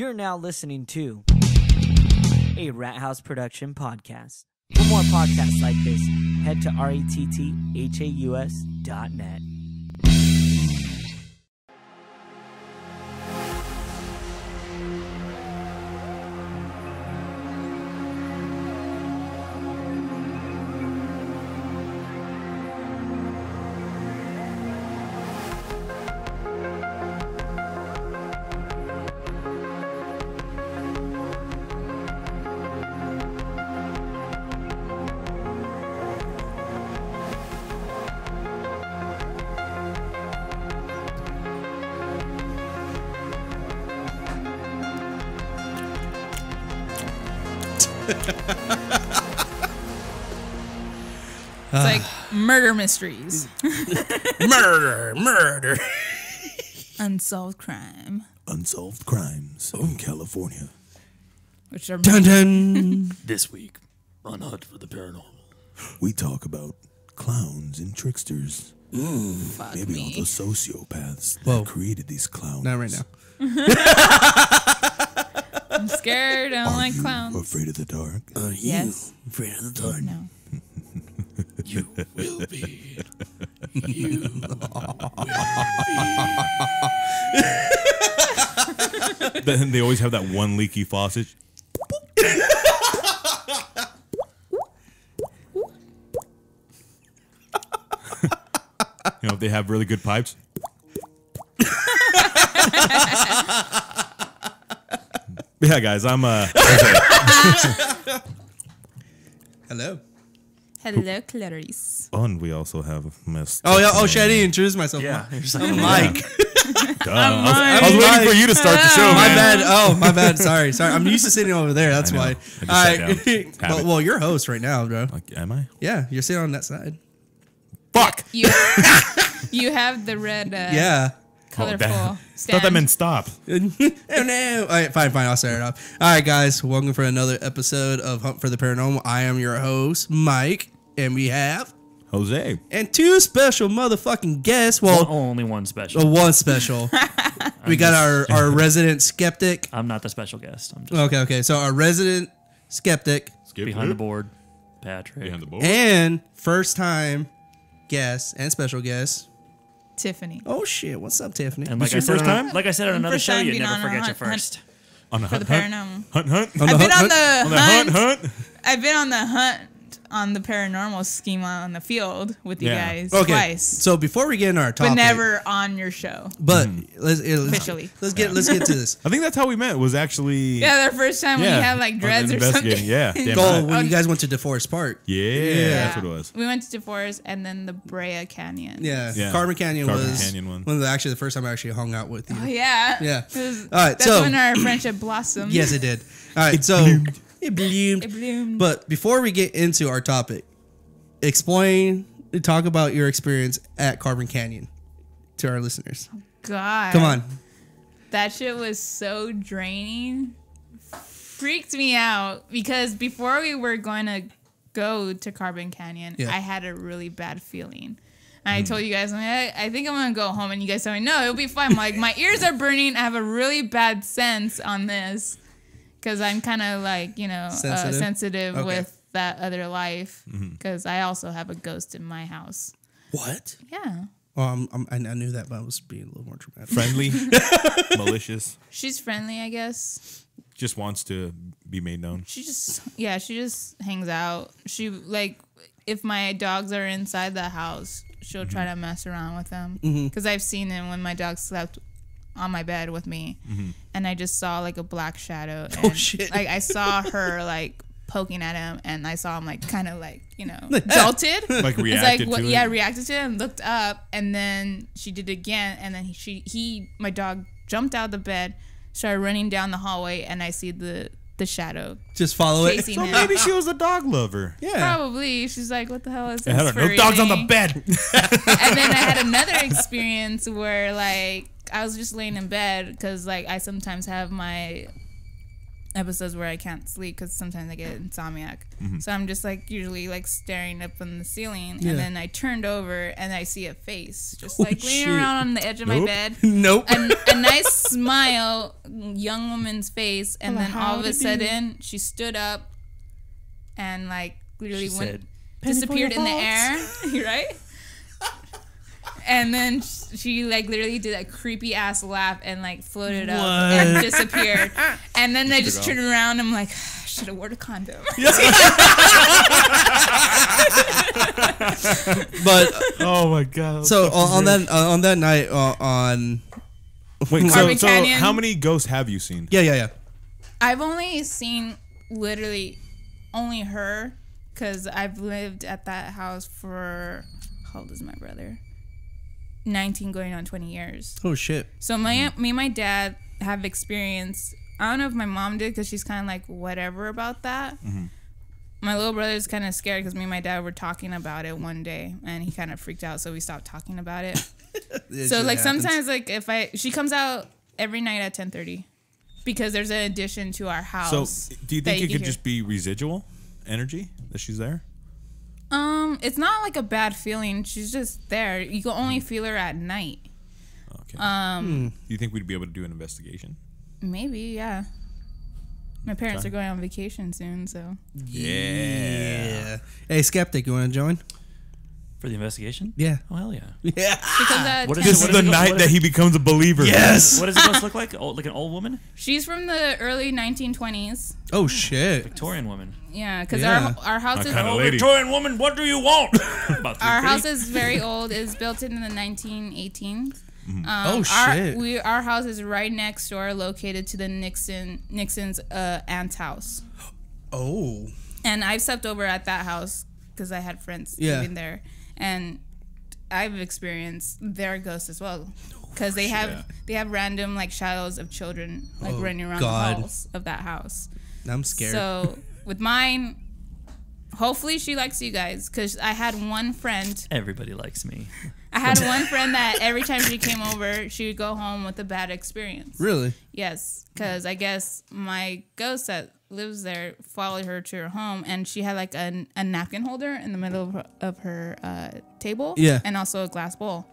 You're now listening to a Rat House Production podcast. For more podcasts like this, head to retthaus.net. It's like murder mysteries. Murder. Unsolved crime. Unsolved crimes in California. Which are Dun dun. This week on Hunt for the Paranormal. We talk about clowns and tricksters. fuck Maybe all me. the sociopaths that Whoa. created these clowns. Not right now. I'm scared. I don't like You clowns. afraid of the dark? Yes. Afraid of the dark. No. You will be. Then they always have that one leaky faucet. You know, if they have really good pipes. Yeah, guys, I'm Hello. Hello, Clarice. and we also have Miss. Oh yeah. Oh shit! I didn't introduce myself. Yeah, you're just like, I'm Mike. I was waiting for you to start the show, My man. bad. Oh my bad. Sorry. I'm used to sitting over there. That's I know. why. I just All sat down. right. Habit. Well, you're host right now, bro. Like, am I? Yeah, you're sitting on that side. Fuck. You, you have the red, Yeah. colorful I stand. thought that meant stop. Oh no! All right, fine. I'll start it off. All right, guys, welcome for another episode of Hunt for the Paranormal. I am your host, Mike, and we have Jose. and two special motherfucking guests. Well, only one special. one special. We got our resident skeptic. I'm not the special guest. I'm just Okay. So our resident skeptic Skip behind the board. Patrick. Behind the board. and first time guest and special guest. Tiffany. Oh shit! What's up, Tiffany? And This like I your said first on, time? like I said on another First show, time you being never on a forget your hunt- first. On the For the hunt, paranormal. hunt. On the I've been on hunt? the On the hunt. hunt. I've been on the hunt on the paranormal schema on the field with you Yeah. guys Okay. twice, So before we get into our topic, but never on your show. But let's Officially. let's get to this. I think that's how we met. Was actually Yeah, the first time when you had like dreads or something. investigating. Yeah, damn Goal right. when you guys went to DeForest Park. Yeah, that's what it was. We went to DeForest and then the Brea Canyon. Yeah, Yeah. Carmen Canyon Carmen was Canyon one. actually the first time I actually hung out with you. Oh yeah. Yeah. It was- All right, That's so- when our friendship blossomed. Yes, it did. All right, so it bloomed. It bloomed. But before we get into our topic, talk about your experience at Carmen Canyon to our listeners. God. Come on. That shit was so draining. Freaked me out because before we were going to go to Carbon Canyon, Yeah. I had a really bad feeling. And I told you guys, I think I'm going to go home. And you guys told me, no, it'll be fine. I'm like, my ears are burning. I have a really bad sense on this because I'm kind of like, sensitive Okay. with that other life because I also have a ghost in my house. What? Yeah. Well, I knew that, but I was being a little more dramatic. Friendly, malicious, She's friendly, I guess. just wants to be made known. She just hangs out. She like if my dogs are inside the house, she'll try to mess around with them. Because I've seen it when my dog slept on my bed with me, and I just saw like a black shadow. And, shit. Like I saw her like poking at him, and I saw him like kind of like jolted. Like It's reacted like to it. yeah, reacted to it and looked up, and then she did it again, and then my dog jumped out of the bed, started running down the hallway, and I see the shadow Just follow it. chasing So him. maybe she was a dog lover. Yeah. Probably. She's like, what the hell is this? I had for no dogs on the eating?" bed. And then I had another experience where like I was just laying in bed because like I sometimes have my episodes where I can't sleep because sometimes I get insomniac. So I'm just like usually like staring up on the ceiling, Yeah. and then I turned over and I see a face just Holy like leaning shit. around on the edge of my Nope. bed. Nope. A nice smile, young woman's face, and then all of a sudden she stood up and like literally She went said, disappeared in the air, right? And then she like literally did a creepy ass laugh and like floated up and disappeared. And then I just turned around. I'm like, I should have worn a condom. But Oh my god. so on that night on Wait, Carbon so Canyon. how many ghosts have you seen? yeah. I've only seen literally only her because I've lived at that house for, how old is my brother? 19 going on 20 years. Oh shit. So me and my dad have experienced. I don't know if my mom did because she's kind of like whatever about that. My little brother's kind of scared because me and my dad were talking about it one day and he kind of freaked out, so we stopped talking about it. So like sometimes like she comes out every night at 10:30 because there's an addition to our house. So do you that think it can could hear. just be residual energy that she's there? It's not like a bad feeling. She's just there. You can only feel her at night. Okay. Do you think we'd be able to do an investigation? Maybe, yeah. My parents are going on vacation soon, so. Yeah. Hey, Skeptic, you want to join? For the investigation? Yeah. Oh, hell yeah. Yeah. She comes out at What is 10. This is the night that he becomes a believer. Yes. What does it ghost look like? Oh, like an old woman? She's from the early 1920s. Oh shit. Victorian woman. Yeah, because Yeah. our house is kind of lady. Victorian woman, what do you want? About 3 our feet. house is very old. It's built in the 1918s. Oh, shit. Our house is right next door, located to the Nixon's aunt's house. Oh. And I've slept over at that house because I had friends Yeah. living there, and I've experienced their ghosts as well. Because they have random like shadows of children like running around God. the halls of that house. I'm scared. So with mine, hopefully she likes you guys. Because I had one friend. Everybody likes me. I had one friend that every time she came over, she would go home with a bad experience. Really? Yes, because I guess my ghost that lives there followed her to her home, and she had like a napkin holder in the middle of her table. Yeah. And also a glass bowl.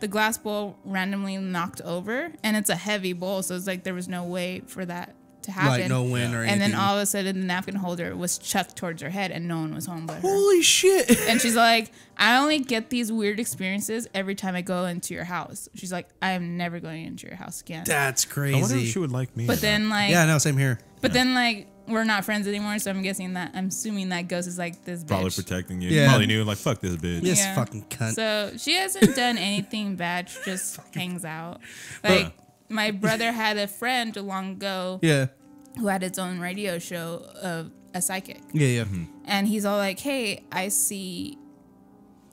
The glass bowl randomly knocked over, and it's a heavy bowl, so it's like there was no way for that to happen. Like no wind or anything. And then all of a sudden, the napkin holder was chucked towards her head, and no one was home but her. Holy shit. And she's like, I only get these weird experiences every time I go into your house. She's like, I am never going into your house again. That's I wonder if crazy. she would like me. But then like, Yeah, no, same here. but then like, we're not friends anymore, so I'm assuming that ghost is like this bitch. probably protecting you. Yeah. Probably knew like fuck this bitch. This Yeah. fucking cunt. So she hasn't done anything bad. She just hangs out. Like my brother had a friend long ago yeah. who had his own radio show of a psychic. Yeah. And he's all like, hey, I see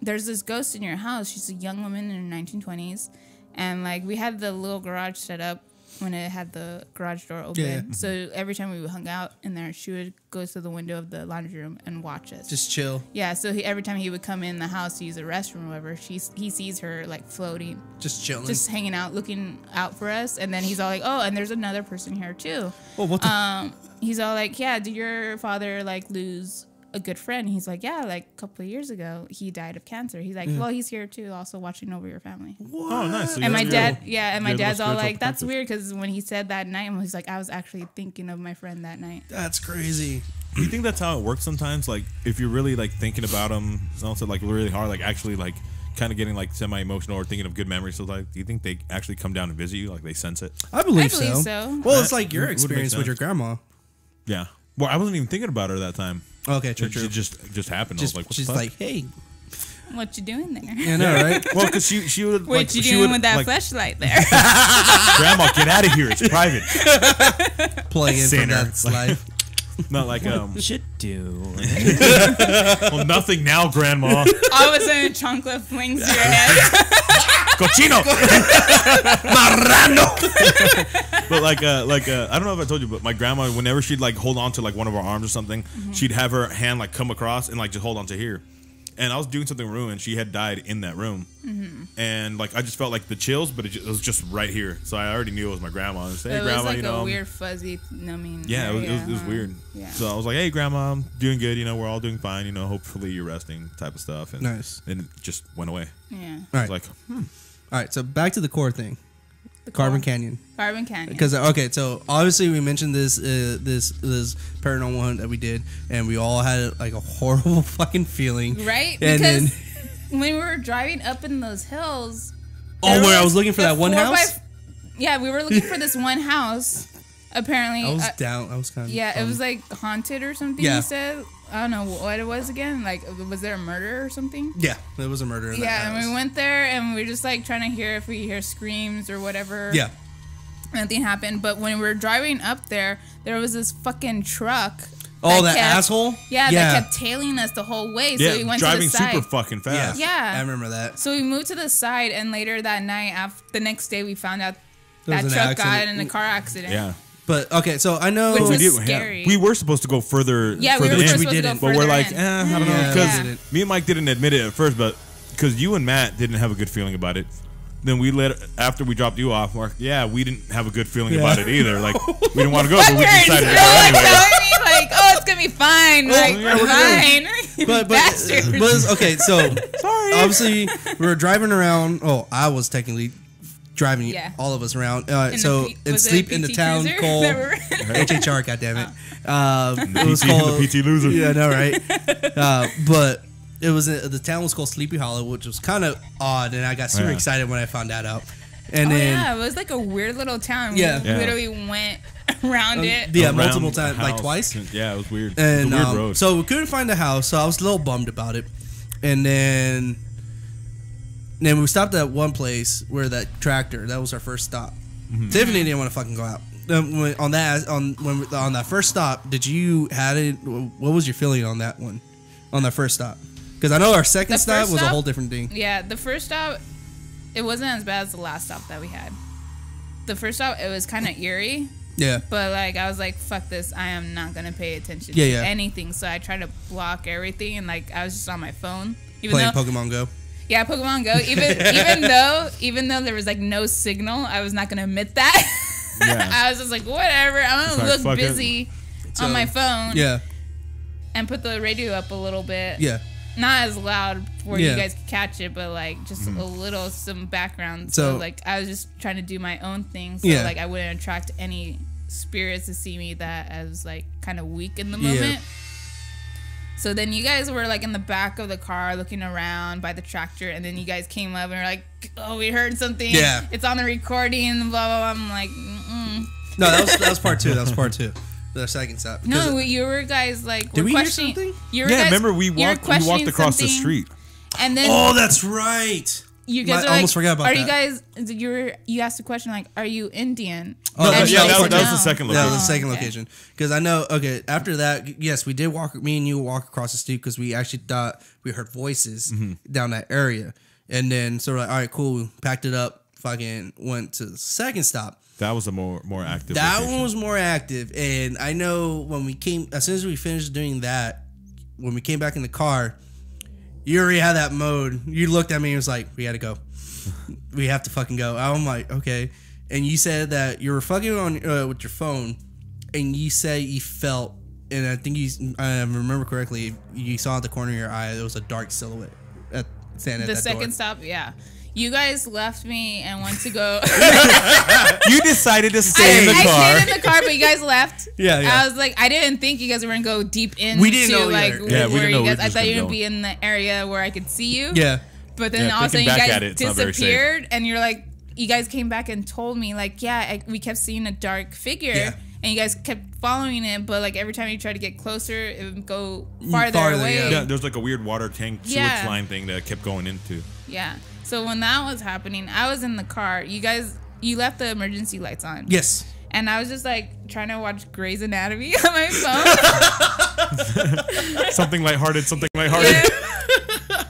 there's this ghost in your house. She's a young woman in her 1920s. And like we had the little garage set up when it had the garage door open. Yeah. So every time we hung out in there, she would go to the window of the laundry room and watch us. Just chill. Yeah, so every time he would come in the house to use the restroom or whatever, he sees her like floating, Just chilling. just hanging out, looking out for us. And then he's all like, oh, and there's another person here too. oh, what the? He's all like, yeah, did your father like lose a good friend? He's like, yeah, like a couple of years ago, he died of cancer. He's like, well, he's here too, also watching over your family. Oh, nice. So And my that's dad, cool. yeah, and my Good little dad's all spiritual like, that's practice. weird because when he said that night, he's like, I was actually thinking of my friend that night. That's crazy. Do you think that's how it works sometimes? Like, if you're really like thinking about them, it's also like really hard, like actually like kind of getting like semi-emotional or thinking of good memories. So like, do you think they actually come down and visit you? Like they sense it? I believe, I believe so. Well, it's like your Would make experience with sense. your grandma. Yeah. Well, I wasn't even thinking about her that time. Okay, true, It true. just happened. I was Just, like, what she's the fuck? like, hey, What you doing there? you know, right? Well, because she would What like you she doing would, with that like, flashlight there? Grandma, get out of here. It's private. Playing from Sinner. that life. Not like Shit, do. well, nothing now, Grandma. All of a sudden, chancla flings to your head. Cochino. But like I don't know if I told you, but my grandma, whenever she'd like hold on to like one of her arms or something, she'd have her hand like come across and like just hold on to here. and I was doing something in the room, and she had died in that room, and like I just felt like the chills, but it was just right here, so I already knew it was my grandma. And say, hey, It grandma, was like you know, a weird fuzzy numbing. yeah, it area, was huh? weird. Yeah. So I was like, hey, grandma, I'm doing good. You know, we're all doing fine. You know, hopefully you're resting, type of stuff. And Nice. then it just went away. Yeah. All I right. was like, All right. So back to the core thing, Carbon Canyon. Carbon Canyon. Because okay, so obviously we mentioned this this paranormal hunt that we did, and we all had like a horrible fucking feeling, Right? And Because when we were driving up in those hills. oh, there where I was looking for the that one 4x4 house. Yeah, we were looking for this one house. Apparently, I was down. I was kind of yeah, it was like haunted or something. Yeah. You said I don't know what it was again. Like, was there a murder or something? yeah, there was a murder in that Yeah, house. and we went there and we were just like trying to hear if we hear screams or whatever. Yeah, Nothing happened. But when we were driving up there was this fucking truck. oh, that kept- asshole. Yeah, that kept tailing us the whole way. So yeah, we went driving to the side. super fucking fast. Yeah. I remember that. So we moved to the side, and later that night, the next day, we found out There that was an truck got accident. in a car accident. Yeah. But okay, so I know Which We was did- scary. we were supposed to go further. Yeah, we further were in, supposed to didn't. go but further we're like, in. I don't know, Yeah, because we didn't. me and Mike didn't admit it at first, but because you and Matt didn't have a good feeling about it. Then after we dropped you off, Mark, we didn't have a good feeling about it either. Like, we didn't want to go, but we Fuckers, decided to they're go like anyway. telling me like, oh, it's gonna be fine. Like, yeah, we're we're fine. but Bastards. okay, so obviously we were driving around. Oh, I was technically driving Yeah. all of us around. In the So P- in was it a sleep in the PT town Cruiser called that we're in? HHR. Goddammit. It was PT, called the PT loser. Yeah, I know, right? But it was the town was called Sleepy Hollow, which was kind of odd, and I got super Yeah. excited when I found that out. And Oh then yeah, it was like a weird little town. Yeah. We Yeah. literally went around it. yeah, Around multiple the times, like house. twice. Yeah, it was weird. And it was a weird road. so we couldn't find the house, so I was a little bummed about it. And then we stopped at one place where that tractor. That was our first stop. Tiffany didn't want to fucking go out. On that first stop, did you had it? What was your feeling on that one? On that first stop? Because I know our second The stop first was a stop? whole different thing. Yeah, the first stop, it wasn't as bad as the last stop that we had. The first stop, it was kind of eerie, Yeah. but like I was like, fuck this, I am not gonna pay attention Yeah, to yeah. anything. So I tried to block everything, and like I was just on my phone. Even Playing though, Pokemon Go. yeah, Pokemon Go. Even though there was like no signal, I was not gonna admit that. Yeah. I was just like, whatever. I'm It's gonna like, look fuck it. busy So, on my phone Yeah. and put the radio up a little bit. Yeah. Not as loud where Yeah. you guys could catch it, but like just a little some background. So- So like I was just trying to do my own thing, so Yeah. like I wouldn't attract any spirits to see me that I was like kind of weak in the Yeah. moment. So then you guys were like in the back of the car looking around by the tractor, and then you guys came up and were like, "Oh, we heard something. Yeah. It's on the recording." Blah blah blah. I'm like, mm-mm. No, that was part two. That was part two. The second stop. No, you were guys like, Did were we hear questioning. something? You were Yeah, guys, remember we you were walked questioning across the something, street. and then Oh, that's right. you guys I are like, almost forgot about are that. you guys? You asked a question like, "Are you Indian?" Oh, And that- you yeah, guys that was- said that was the no. second That was location. the second okay. location. Because I know, okay, after that, yes, we did walk, me and you walk across the street because we actually thought we heard voices down that area. And then, so we're like, all right, cool, packed it up, fucking went to the second stop. That was a more active. That location. one was more active. And I know when we came, as soon as we finished doing that, when we came back in the car, you already had that mode. You looked at me and was like, we gotta go. We have to fucking go. I'm like, okay. And you said that you were fucking on with your phone, and you said you felt, and I think I remember correctly, you saw at the corner of your eye there was a dark silhouette standing at The that second door. stop, yeah. You guys left me and went to go. You decided to stay in the I car. stayed in the car, but you guys left. Yeah, yeah. I was like, I didn't think you guys were gonna go deep into We didn't know like either. Yeah, we where didn't know you we were guys. I just thought you gonna were gonna be in the area where I could see you. Yeah. But then Yeah, all of a sudden you thinking back guys at it, it's not very safe. disappeared, and you're like, you guys came back and told me like, we kept seeing a dark figure, Yeah. and you guys kept following it, but like every time you tried to get closer, it would go farther away. yeah. Yeah, there's like a weird water tank sewage Yeah. line thing that I kept going into. Yeah. So when that was happening, I was in the car. You left the emergency lights on. Yes. And I was just like trying to watch Grey's Anatomy on my phone. Something lighthearted, something lighthearted.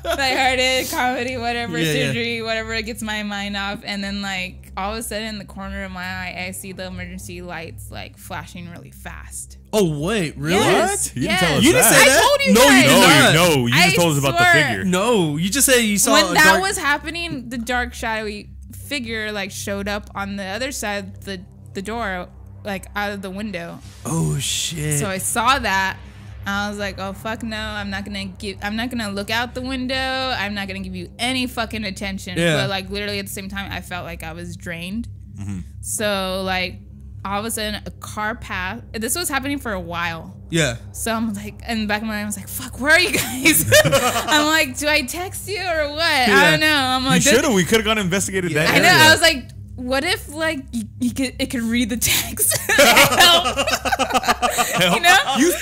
Like lighthearted comedy, whatever, Yeah, yeah. surgery, whatever, it gets my mind off. And then like all of a sudden in the corner of my eye, I see the emergency lights like flashing really fast. Oh wait, really? Yes, You didn't tell us You didn't that. say I that. told you no, guys. you did not. No, you just I told us about the swear. figure. No, you just said you saw When a that dark- was happening, the dark shadowy figure like showed up on the other side of the door, like out of the window. Oh shit. So I saw that. I was like, oh fuck no, I'm not gonna look out the window. I'm not gonna give you any fucking attention. Yeah. But like literally at the same time, I felt like I was drained. So like all of a sudden a car passed. This was happening for a while. Yeah. So I'm like, in the back of my mind, I was like, fuck, where are you guys? I'm like, do I text you or what? I don't know. I'm You like, should have. We could have gone and investigated that I know. area. I was like, what if like it could read the text? Help. Help. You know?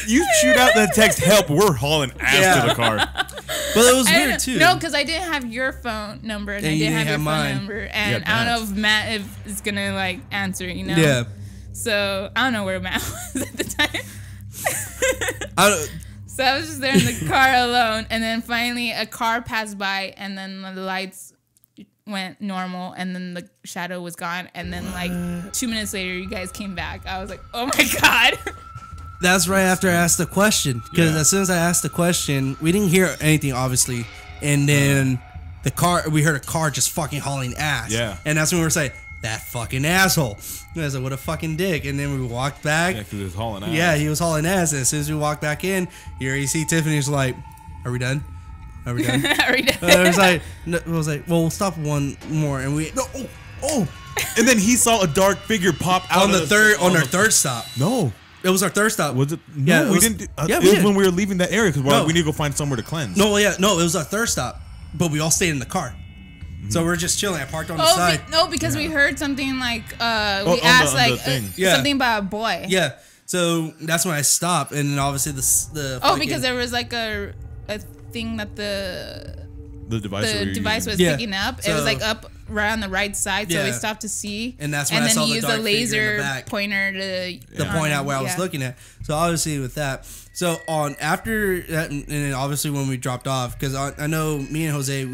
You shoot out that text, help, we're hauling ass Yeah. to the car. Well, it was I didn't- weird too. No, because I didn't have your phone number and I you didn't have your phone mine. number, and Yeah, I don't know if Matt is gonna like answer. You know? Yeah. So I don't know where Matt was at the time. I, So I was just there in the car alone, and then finally a car passed by, and then the lights went normal, and then the shadow was gone, and then like 2 minutes later, you guys came back. I was like, oh my god. that's right after I asked the question. Because Yeah. as soon as I asked the question, we didn't hear anything, obviously. And then we heard a car just fucking hauling ass. Yeah. And that's when we were saying, that fucking asshole. And I was like, what a fucking dick. And then we walked back. Yeah, because it was hauling ass. Yeah, he was hauling ass. And as soon as we walked back in, you see Tiffany's like, are we done? Are we done? I was like, no, I was like, well, we'll stop one more. And we, And then he saw a dark figure pop out on of the third, on our the- third stop. No. It was our third stop. Was it? No, Yeah, it we was- didn't. yeah, It we was did. when we were leaving that area because No. we need to go find somewhere to cleanse. No, yeah, no, it was our third stop. But we all stayed in the car. So we're just chilling. I parked on the side. No, because we heard something like we on asked the like thing. Yeah. something about a boy. Yeah. So that's when I stopped, and then obviously the Oh, fucking- because there was like a thing that The device. that we the were device using. was Yeah. picking up. It So- was like up right on the right side, so we Yeah. stopped to see. And that's when I then saw he the used dark a figure in the laser back. pointer to point out where I was yeah. looking at. So obviously with that, so on after that, and then obviously when we dropped off, because I know me and Jose,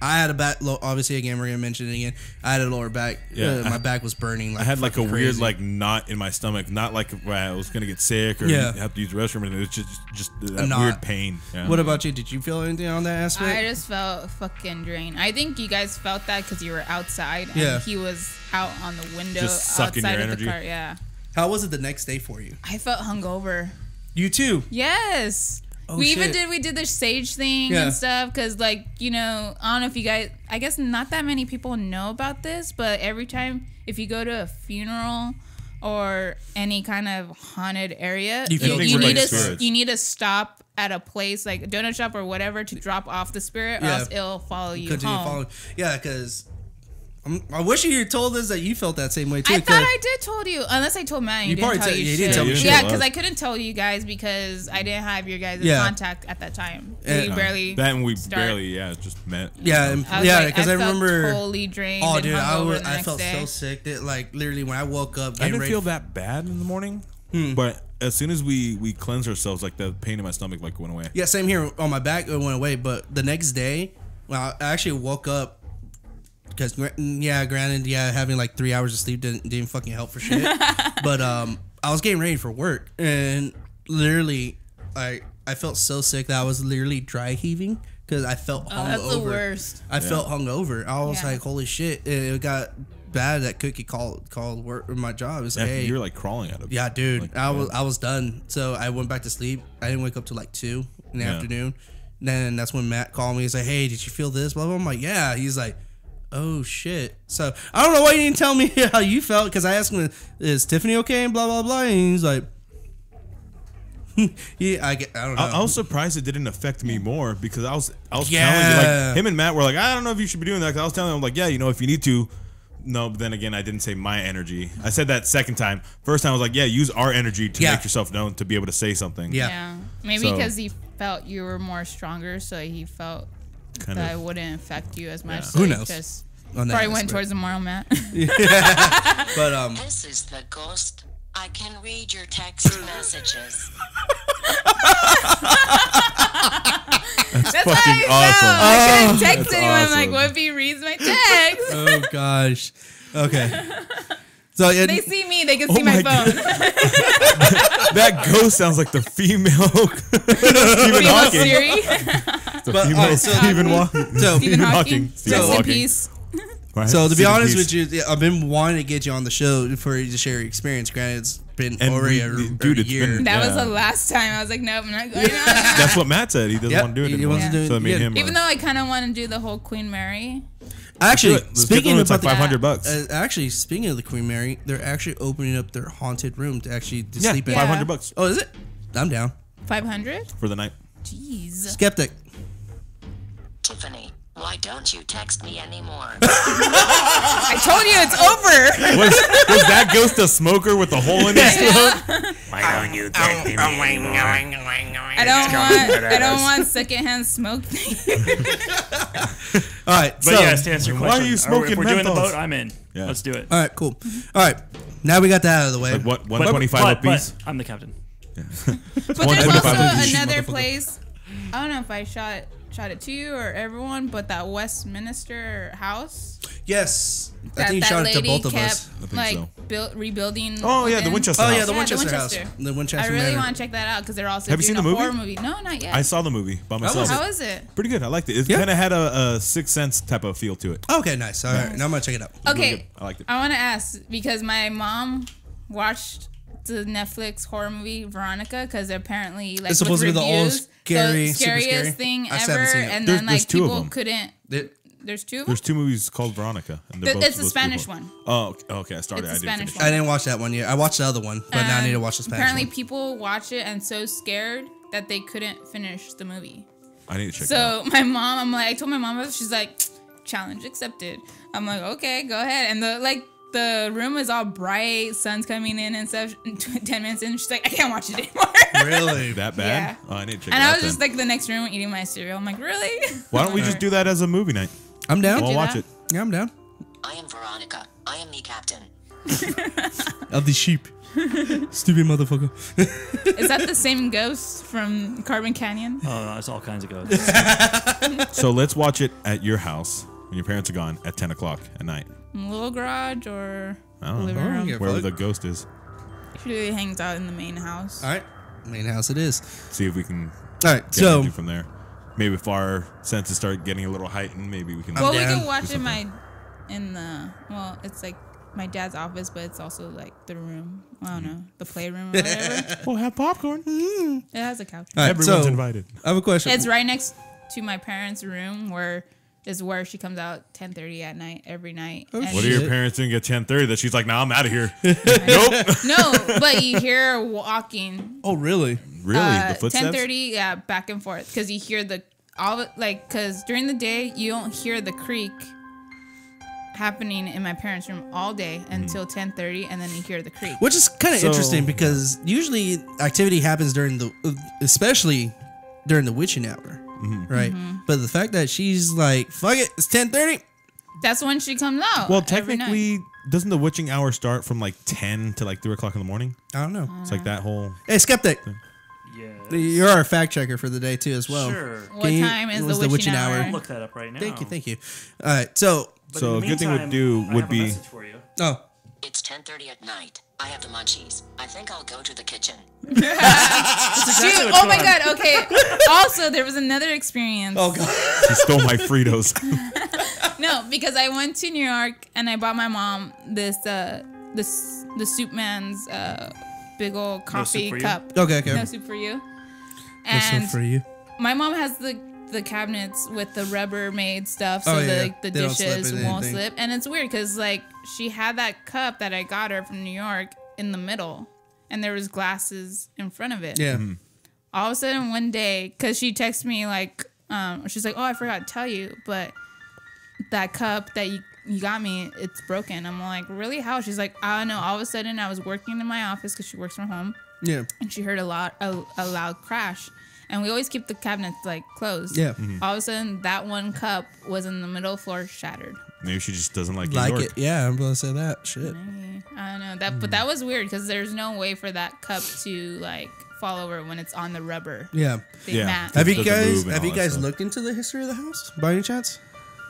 I had a back. Obviously, again, we're gonna mention it again. I had a lower back. Yeah, my back was burning. Like, I had like a fucking weird crazy. like knot in my stomach, not like where I was gonna get sick or Yeah. have to use the restroom. It was just that knot. weird pain. Yeah. What about you? Did you feel anything on that aspect? I just felt fucking drained. I think you guys felt that because you were outside and Yeah. he was out on the window Just sucking outside your of energy? the car. Yeah, How was it the next day for you? I felt hungover. You too. Yes. Oh, we even shit. did the sage thing Yeah. and stuff because I don't know if you guys, I guess not that many people know about this, but every time if you go to a funeral or any kind of haunted area, You feel you like need spirits. you need to stop at a place like a donut shop or whatever to drop off the spirit, or Yeah. else it'll follow you Continue home. following. Yeah, because I wish you had told us that you felt that same way too. I thought I did told you, unless I told Matt. And You you probably didn't tell you you didn't shit. tell me Yeah, shit. Yeah, shit. because I couldn't tell you guys because I didn't have your guys' Yeah. contact at that time. And- We barely. that? And we start. barely just met. Yeah, and, I was yeah, like, because I felt remember. totally drained. Oh, and dude, hungover the I next felt day. so sick that like literally when I woke up, I getting didn't ready feel that bad in the morning, but as soon as we cleansed ourselves, like the pain in my stomach like went away. Yeah, same here on my back. It went away, but the next day, well, I actually woke up because granted, having like 3 hours of sleep didn't fucking help for shit. But I was getting ready for work, and literally, I felt so sick that I was literally dry heaving because I felt hungover. That's the worst. I felt hungover. I was Yeah. like, holy shit! It got bad that Cookie called work my job. It's like, Yeah, hey, you were like crawling out of. yeah, dude, Like, I was done. So I went back to sleep. I didn't wake up till like 2 in the Yeah. afternoon. Then that's when Matt called me. He's like, "Hey, did you feel this?" Blah blah. I'm like, "Yeah." He's like, "Oh shit." So I don't know why you didn't tell me how you felt because I asked him, "Is Tiffany okay?" And blah blah blah. And he's like, "Yeah, I don't know." I was surprised it didn't affect me more because I was telling you, Yeah. like him and Matt were like, I don't know if you should be doing that. 'Cause I was telling him like, yeah, if you need to. No, but then again, I didn't say my energy. I said that second time. First time I was like, yeah, use our energy to Yeah. make yourself known to be able to say something. Yeah. Yeah, maybe So- because he felt you were more stronger, so he felt Kind that it of. wouldn't affect you as much. Yeah. So Who he knows? Just On that probably went aspect. towards the moral mat. But This is the ghost. I can read your text messages. That's fucking why I awesome. felt. I couldn't text That's anyone. I'm awesome. like, what if he reads my text? Oh gosh. Okay. So yeah, They see me, they can see my my phone. That ghost sounds like the female Stephen Female Hawking. Siri. The But, female alright, so- Stephen Hawking. so Stephen Hawking. Stephen Rest in Hawking. peace. Right? So to be Stephen honest Peace. with you, I've been wanting to get you on the show for you to share your experience. Granted, it's been And already dude, a it's year. been- That was Yeah. the last time. I was like, nope, I'm not going on. That's what Matt said. He doesn't Yep, want to do it he anymore. wants to do it So me and again. him. Even though I kind of want to do the whole Queen Mary. Actually, Let's get speaking them. It's about like the $500. actually speaking of the Queen Mary, they're actually opening up their haunted room to actually Yeah, sleep in. Yeah. $500 Oh, is it? I'm down. 500? for the night. Jeez. Skeptic. Tiffany, why don't you text me anymore? I told you it's over. Was that ghost a smoker with a hole in his throat? I don't want secondhand smoke. All right. But so, yes, to answer your why are question, you smoking if we're doing the menthols? boat, I'm in. Yeah. Let's do it. all right, cool. All right. Now we got that out of the way. Like what? But- 125 apiece. but I'm the captain. But there's 125 also apiece. another Motherfucker. place. I don't know if I shot it to you or everyone, but that Westminster house. Yes. I That, think you that shot it to lady both of kept us. think like so. rebuilding. Oh yeah, the within. Winchester Oh House. yeah, the Yeah, Winchester house. Winchester. The Winchester I really Manor. want to check that out because they're also Have you doing seen the a movie? horror movie. No, not yet. I saw the movie by myself. How is it? Pretty good. I liked it. It Yeah. kind of had a Sixth Sense type of feel to it. Okay, nice. All right, now I'm gonna check it out. Okay, good. I liked it. I want to ask because my mom watched the Netflix horror movie Veronica because apparently like It's supposed to be with the all reviews, scary, the super scariest scary. thing I still ever, haven't seen it. and There's- then there's like two of people them. couldn't. It- There's two. of them? There's two movies called Veronica. And they're both It's the supposed to be Spanish horror. one. Oh, okay. I started. It's I the didn't Spanish finish. one. I didn't watch that one yet. I watched the other one, but now I need to watch the Spanish Apparently, one. people watch it and so scared that they couldn't finish the movie. I need to check it out. So my mom, I'm like, I told my mom, she's like, challenge accepted. I'm like, okay, go ahead. And the room is all bright, sun's coming in and stuff. 10 minutes in, she's like, I can't watch it anymore. Really? That bad? Yeah. Oh, I need to check And it out I was just then. like the next room eating my cereal. I'm like, really? Why don't we just do that as a movie night? I'm down. We'll do watch that? it. Yeah, I'm down. I am Veronica. I am the captain. Of the sheep. Stupid motherfucker. Is that the same ghost from Carbon Canyon? Oh, no, it's all kinds of ghosts. So let's watch it at your house when your parents are gone at 10 o'clock at night. Little garage or I don't know. living room? yeah. Wherever fuck. the ghost is. Usually hangs out in the main house. All right. Main house it is. See if we can All right. get So, into from there. Maybe if our senses start getting a little heightened, maybe we can. Well, we down. could watch it well, it's like my dad's office, but it's also like the room. I don't know, the playroom or whatever. We'll have popcorn. It has a couch. all right, Everyone's so invited. I have a question. It's right next to my parents' room, where she comes out 10:30 at night every night. And What are your Shit. parents doing at 10:30 that she's like, nah, I'm out of here? Nope. No, but you hear her walking. Oh, really? Really? The footsteps? 10:30, yeah, back and forth, because you hear because during the day you don't hear the creak happening in my parents' room all day until 10:30, and then you hear the creak. Which is kind of So- interesting because usually activity happens especially during the witching hour, right? But the fact that she's like, "Fuck it, it's 10:30." That's when she comes out. Well, every night. technically, doesn't the witching hour start from like 10 to like 3 o'clock in the morning? I don't know. It's like that whole. Hey, skeptic, Yeah. you're our fact checker for the day too, as well. Sure. What Can you- time is what's the witching hour? I'll look that up right now. Thank you. All right, so But So in the a good thing meantime, would do I would have a be. message for you. oh, It's 10:30 at night. I have the munchies. I think I'll go to the kitchen. Dude, oh my god, okay. Also, there was another experience. oh god, She stole my Fritos. No, because I went to New York and I bought my mom the Soup Man's big old coffee for you? cup. okay. No soup for you. That's And so for you. my mom has the cabinets with the Rubbermaid stuff, so Oh, yeah. the They don't slip dishes in won't anything. slip. And it's weird because like she had that cup that I got her from New York in the middle, and there was glasses in front of it. Yeah. All of a sudden one day, because she texted me like, she's like, oh, I forgot to tell you, but that cup that you got me, it's broken. I'm like, really? How? She's like, I don't know. All of a sudden I was working in my office because she works from home, Yeah. and she heard a loud crash. And we always keep the cabinets like closed. Yeah. All of a sudden that one cup was in the middle floor shattered. Maybe she just doesn't like New Like York. it. Yeah, I'm gonna say that. Shit. Maybe. I don't know. But that was weird because there's no way for that cup to like fall over when it's on the rubber. Yeah. The mat. Have you Doesn't guys move and all that stuff. looked into the history of the house by any chance?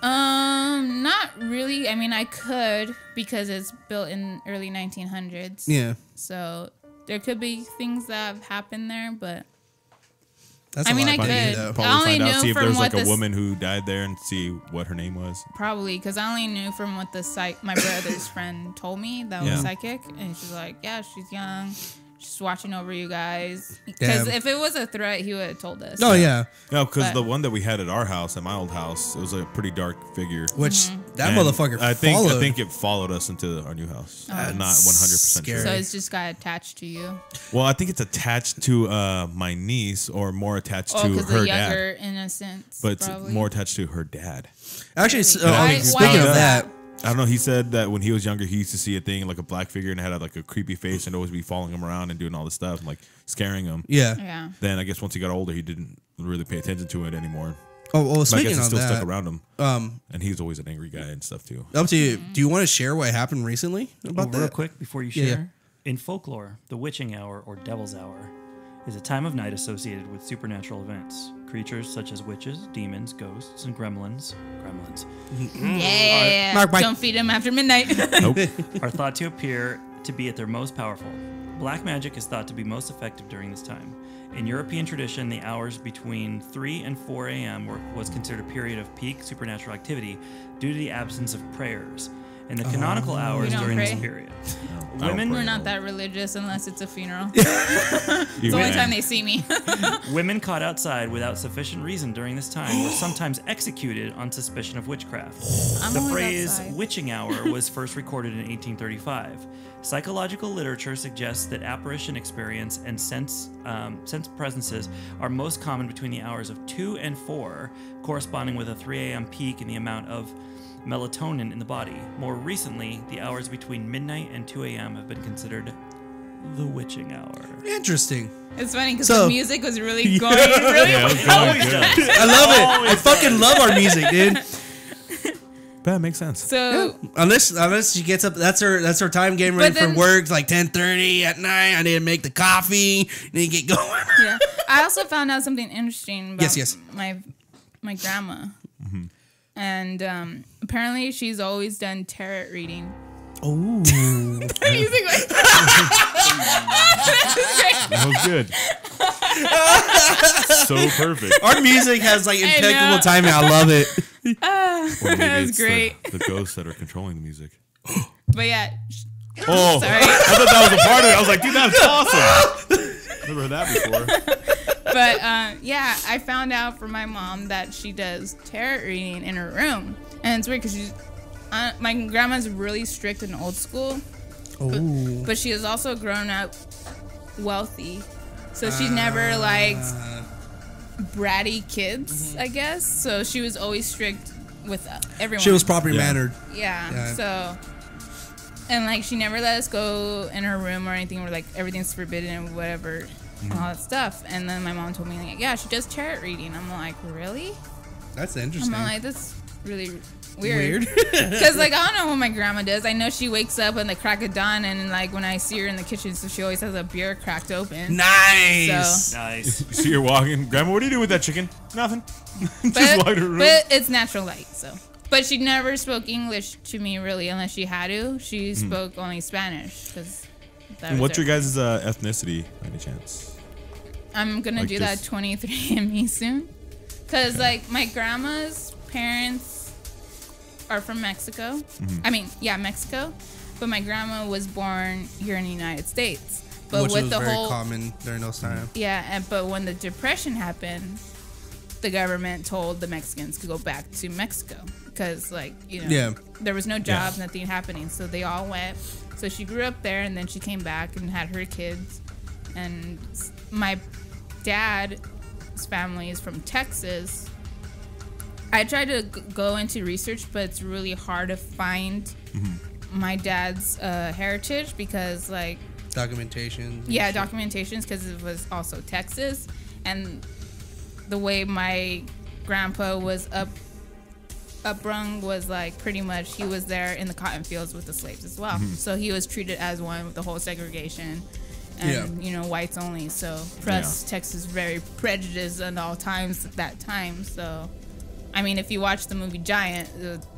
Not really. I mean, I could because it's built in early 1900s. Yeah. So there could be things that have happened there, but That's I mean, I money, could. though. I Probably only find out, knew see if from there's what like a this- woman who died there and see what her name was. probably because I only knew from what my brother's friend told me that was Yeah. psychic, and she's like, yeah, she's young. She's watching over you guys. Because Damn. if it was a threat, he would have told us. Oh yeah. No, because But- the one that we had at our house, at my old house, it was a pretty dark figure. Which that And motherfucker I think followed. I think it followed us into our new house. I'm not 100% scary. So sure. it's just got attached to you. Well, I think it's attached to my niece, or more attached Oh, to because her the dad. younger innocence. But it's probably. more attached to her dad. Actually, Why- speaking why of is that, I don't know. He said that when he was younger, he used to see a thing like a black figure and it had like a creepy face and always be following him around and doing all this stuff and like scaring him. yeah. Yeah. Then I guess once he got older, he didn't really pay attention to it anymore. Oh, well, But I speaking guess it of still that, stuck around him. And he's always an angry guy and stuff too. up to you. Do you want to share what happened recently about Real that? quick before you Yeah, share. In folklore, the witching hour or devil's hour is a time of night associated with supernatural events. Creatures such as witches, demons, ghosts, and gremlins Yeah. Mark, Mike. Don't feed him after midnight. Nope. are thought to appear to be at their most powerful. Black magic is thought to be most effective during this time. In European tradition, the hours between 3 and 4 a.m. was considered a period of peak supernatural activity due to the absence of prayers. In the canonical hours don't during this pray? period, don't women We're not that religious unless it's a funeral. You It's the only can. time they see me. women caught outside without sufficient reason during this time were sometimes executed on suspicion of witchcraft. I'm The always phrase outside. witching hour was first recorded in 1835. Psychological literature suggests that apparition experience and sense presences are most common between the hours of 2 and 4, corresponding with a 3 a.m. peak in the amount of melatonin in the body. More recently, the hours between midnight and 2 a.m. have been considered the witching hour. Interesting. It's funny because So- the music was really going really Yeah, it was going good. I love it. I fucking love our music, dude. That makes sense. So Unless she gets up, that's her time getting ready But for then- work. It's like 10:30 at night. I need to make the coffee. Need to get going. yeah, I also found out something interesting about Yes. my grandma, Mm-hmm. and apparently she's always done tarot reading. Oh, Music like That was good. So perfect. our music has like know. impeccable timing. I love it. Or maybe That was it's great. The ghosts that are controlling the music. But yeah, Oh, sorry. I thought that was a part of it. I was like, dude, that's awesome. Never heard that before. But yeah, I found out from my mom that she does tarot reading in her room, and it's weird because she's my grandma's really strict and old school, but she has also grown up wealthy, so she never liked bratty kids, I guess. So she was always strict with everyone. She was properly Yeah. mannered. Yeah. So, and like, she never let us go in her room or anything where like everything's forbidden and whatever, and all that stuff. And then my mom told me, like, yeah, she does tarot reading. I'm like, really? That's I'm interesting. like, that's really weird. Weird. Because like, I don't know what my grandma does. I know she wakes up in the crack of dawn, and like when I see her in the kitchen, so she always has a beer cracked open. Nice. So, Nice. So you're walking, Grandma, what do you do with that chicken? Nothing. Just but, walk to her room. but it's natural light, so. But she never spoke English to me really, unless she had to. She spoke only Spanish because. And what's your guys' ethnicity, by any chance? I'm gonna like do just- that 23andMe soon, cause like my grandma's parents are from Mexico. I mean, yeah, Mexico, but my grandma was born here in the United States. But Which with was the very whole common during those times. but when the Depression happened, the government told the Mexicans to go back to Mexico because, like, you know, Yeah. there was no jobs, nothing happening. So they all went. So she grew up there, and then she came back and had her kids. And my dad's family is from Texas. I tried to go into research, but it's really hard to find my dad's heritage because, like, Documentation. yeah, documentations because it was also Texas, and the way my grandpa was upbrung was like pretty much he was there in the cotton fields with the slaves as well. So he was treated as one with the whole segregation, and whites only. So press Texas very prejudiced at all times at that time. So I mean, if you watch the movie Giant,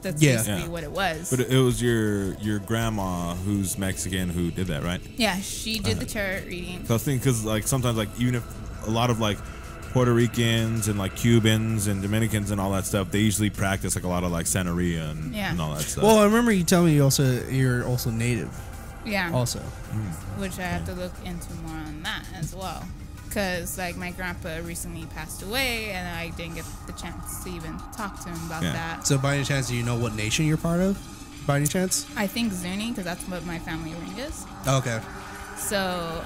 that's basically what it was. But it was your grandma who's Mexican who did that, right? Yeah, she did the tarot reading. So I was thinking, because like sometimes like even if a lot of like Puerto Ricans and like Cubans and Dominicans and all that stuff, they usually practice like a lot of like Santeria and all that stuff. Well, I remember you telling me you're also native. Yeah. Also. Which I have to look into more on that as well. Because, like, my grandpa recently passed away, and I didn't get the chance to even talk to him about that. So, by any chance, do you know what nation you're part of? By any chance? I think Zuni, because that's what my family ring is. Okay. So,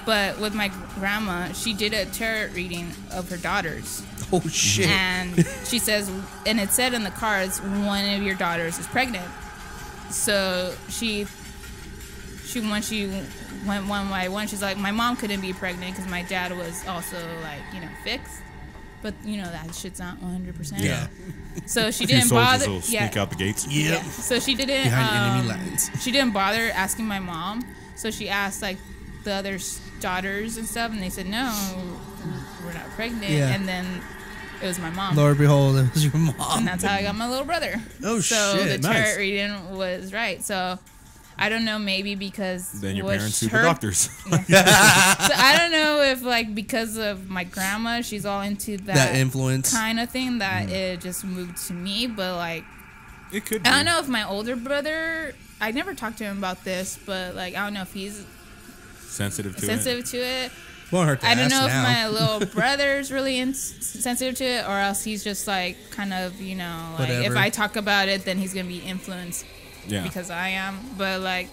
but with my grandma, she did a tarot reading of her daughters. Oh, shit. And she says, and it said in the cards, one of your daughters is pregnant. So, when she went one by one, she's like, my mom couldn't be pregnant because my dad was also like, fixed. But that shit's not 100%. Yeah. So she A few didn't soldiers bother. will sneak out the gates. Yep. So she didn't. Behind enemy lines. She didn't bother asking my mom. So she asked like the other daughters and stuff, and they said no, we're not pregnant. Yeah. And then it was my mom. Lord behold, it was your And mom. that's how I got my little brother. Oh, so shit. the tarot Nice. reading was right. So I don't know, maybe because Then your was parents sued the her- doctors. So I don't know if like because of my grandma, she's all into That influence. kind of thing that it just moved to me. But like It could be. I don't know if my older brother, I never talked to him about this, but like I don't know if he's Sensitive to it. sensitive to it. Won't hurt to I don't ask know now. if my little brother's really sensitive to it, or else he's just like kind of like Whatever. if I talk about it, then he's gonna be influenced Yeah. because I am. But like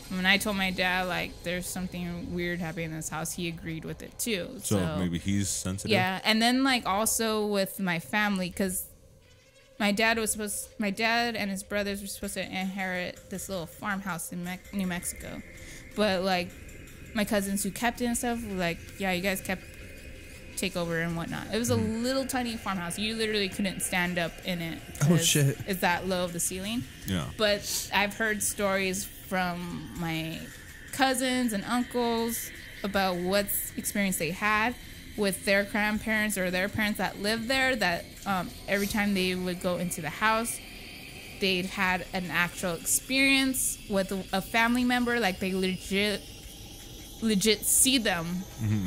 when I told my dad like there's something weird happening in this house, he agreed with it too. So maybe he's sensitive. Yeah, and then like also with my family, because my dad and his brothers were supposed to inherit this little farmhouse in New Mexico, but like my cousins who kept it and stuff were like, yeah, you guys take over and whatnot. It was a little tiny farmhouse. You literally couldn't stand up in it. Oh, 'cause shit. It's that low of the ceiling. Yeah. But I've heard stories from my cousins and uncles about what experience they had with their grandparents or their parents that lived there, that every time they would go into the house, they'd had an actual experience with a family member, like they legit see them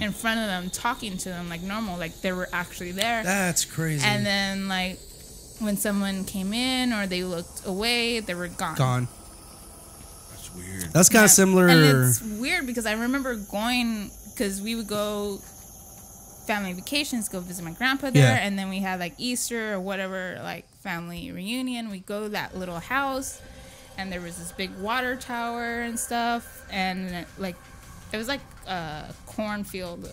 in front of them, talking to them like normal, like they were actually there. That's crazy. And then like when someone came in or they looked away, they were gone. Gone. That's weird. That's kind of similar. And it's weird because I remember going, because we would go family vacations, go visit my grandpa there, Yeah. and then we had like Easter or whatever, like family reunion. We go to that little house, and there was this big water tower and stuff, and like it was like a cornfield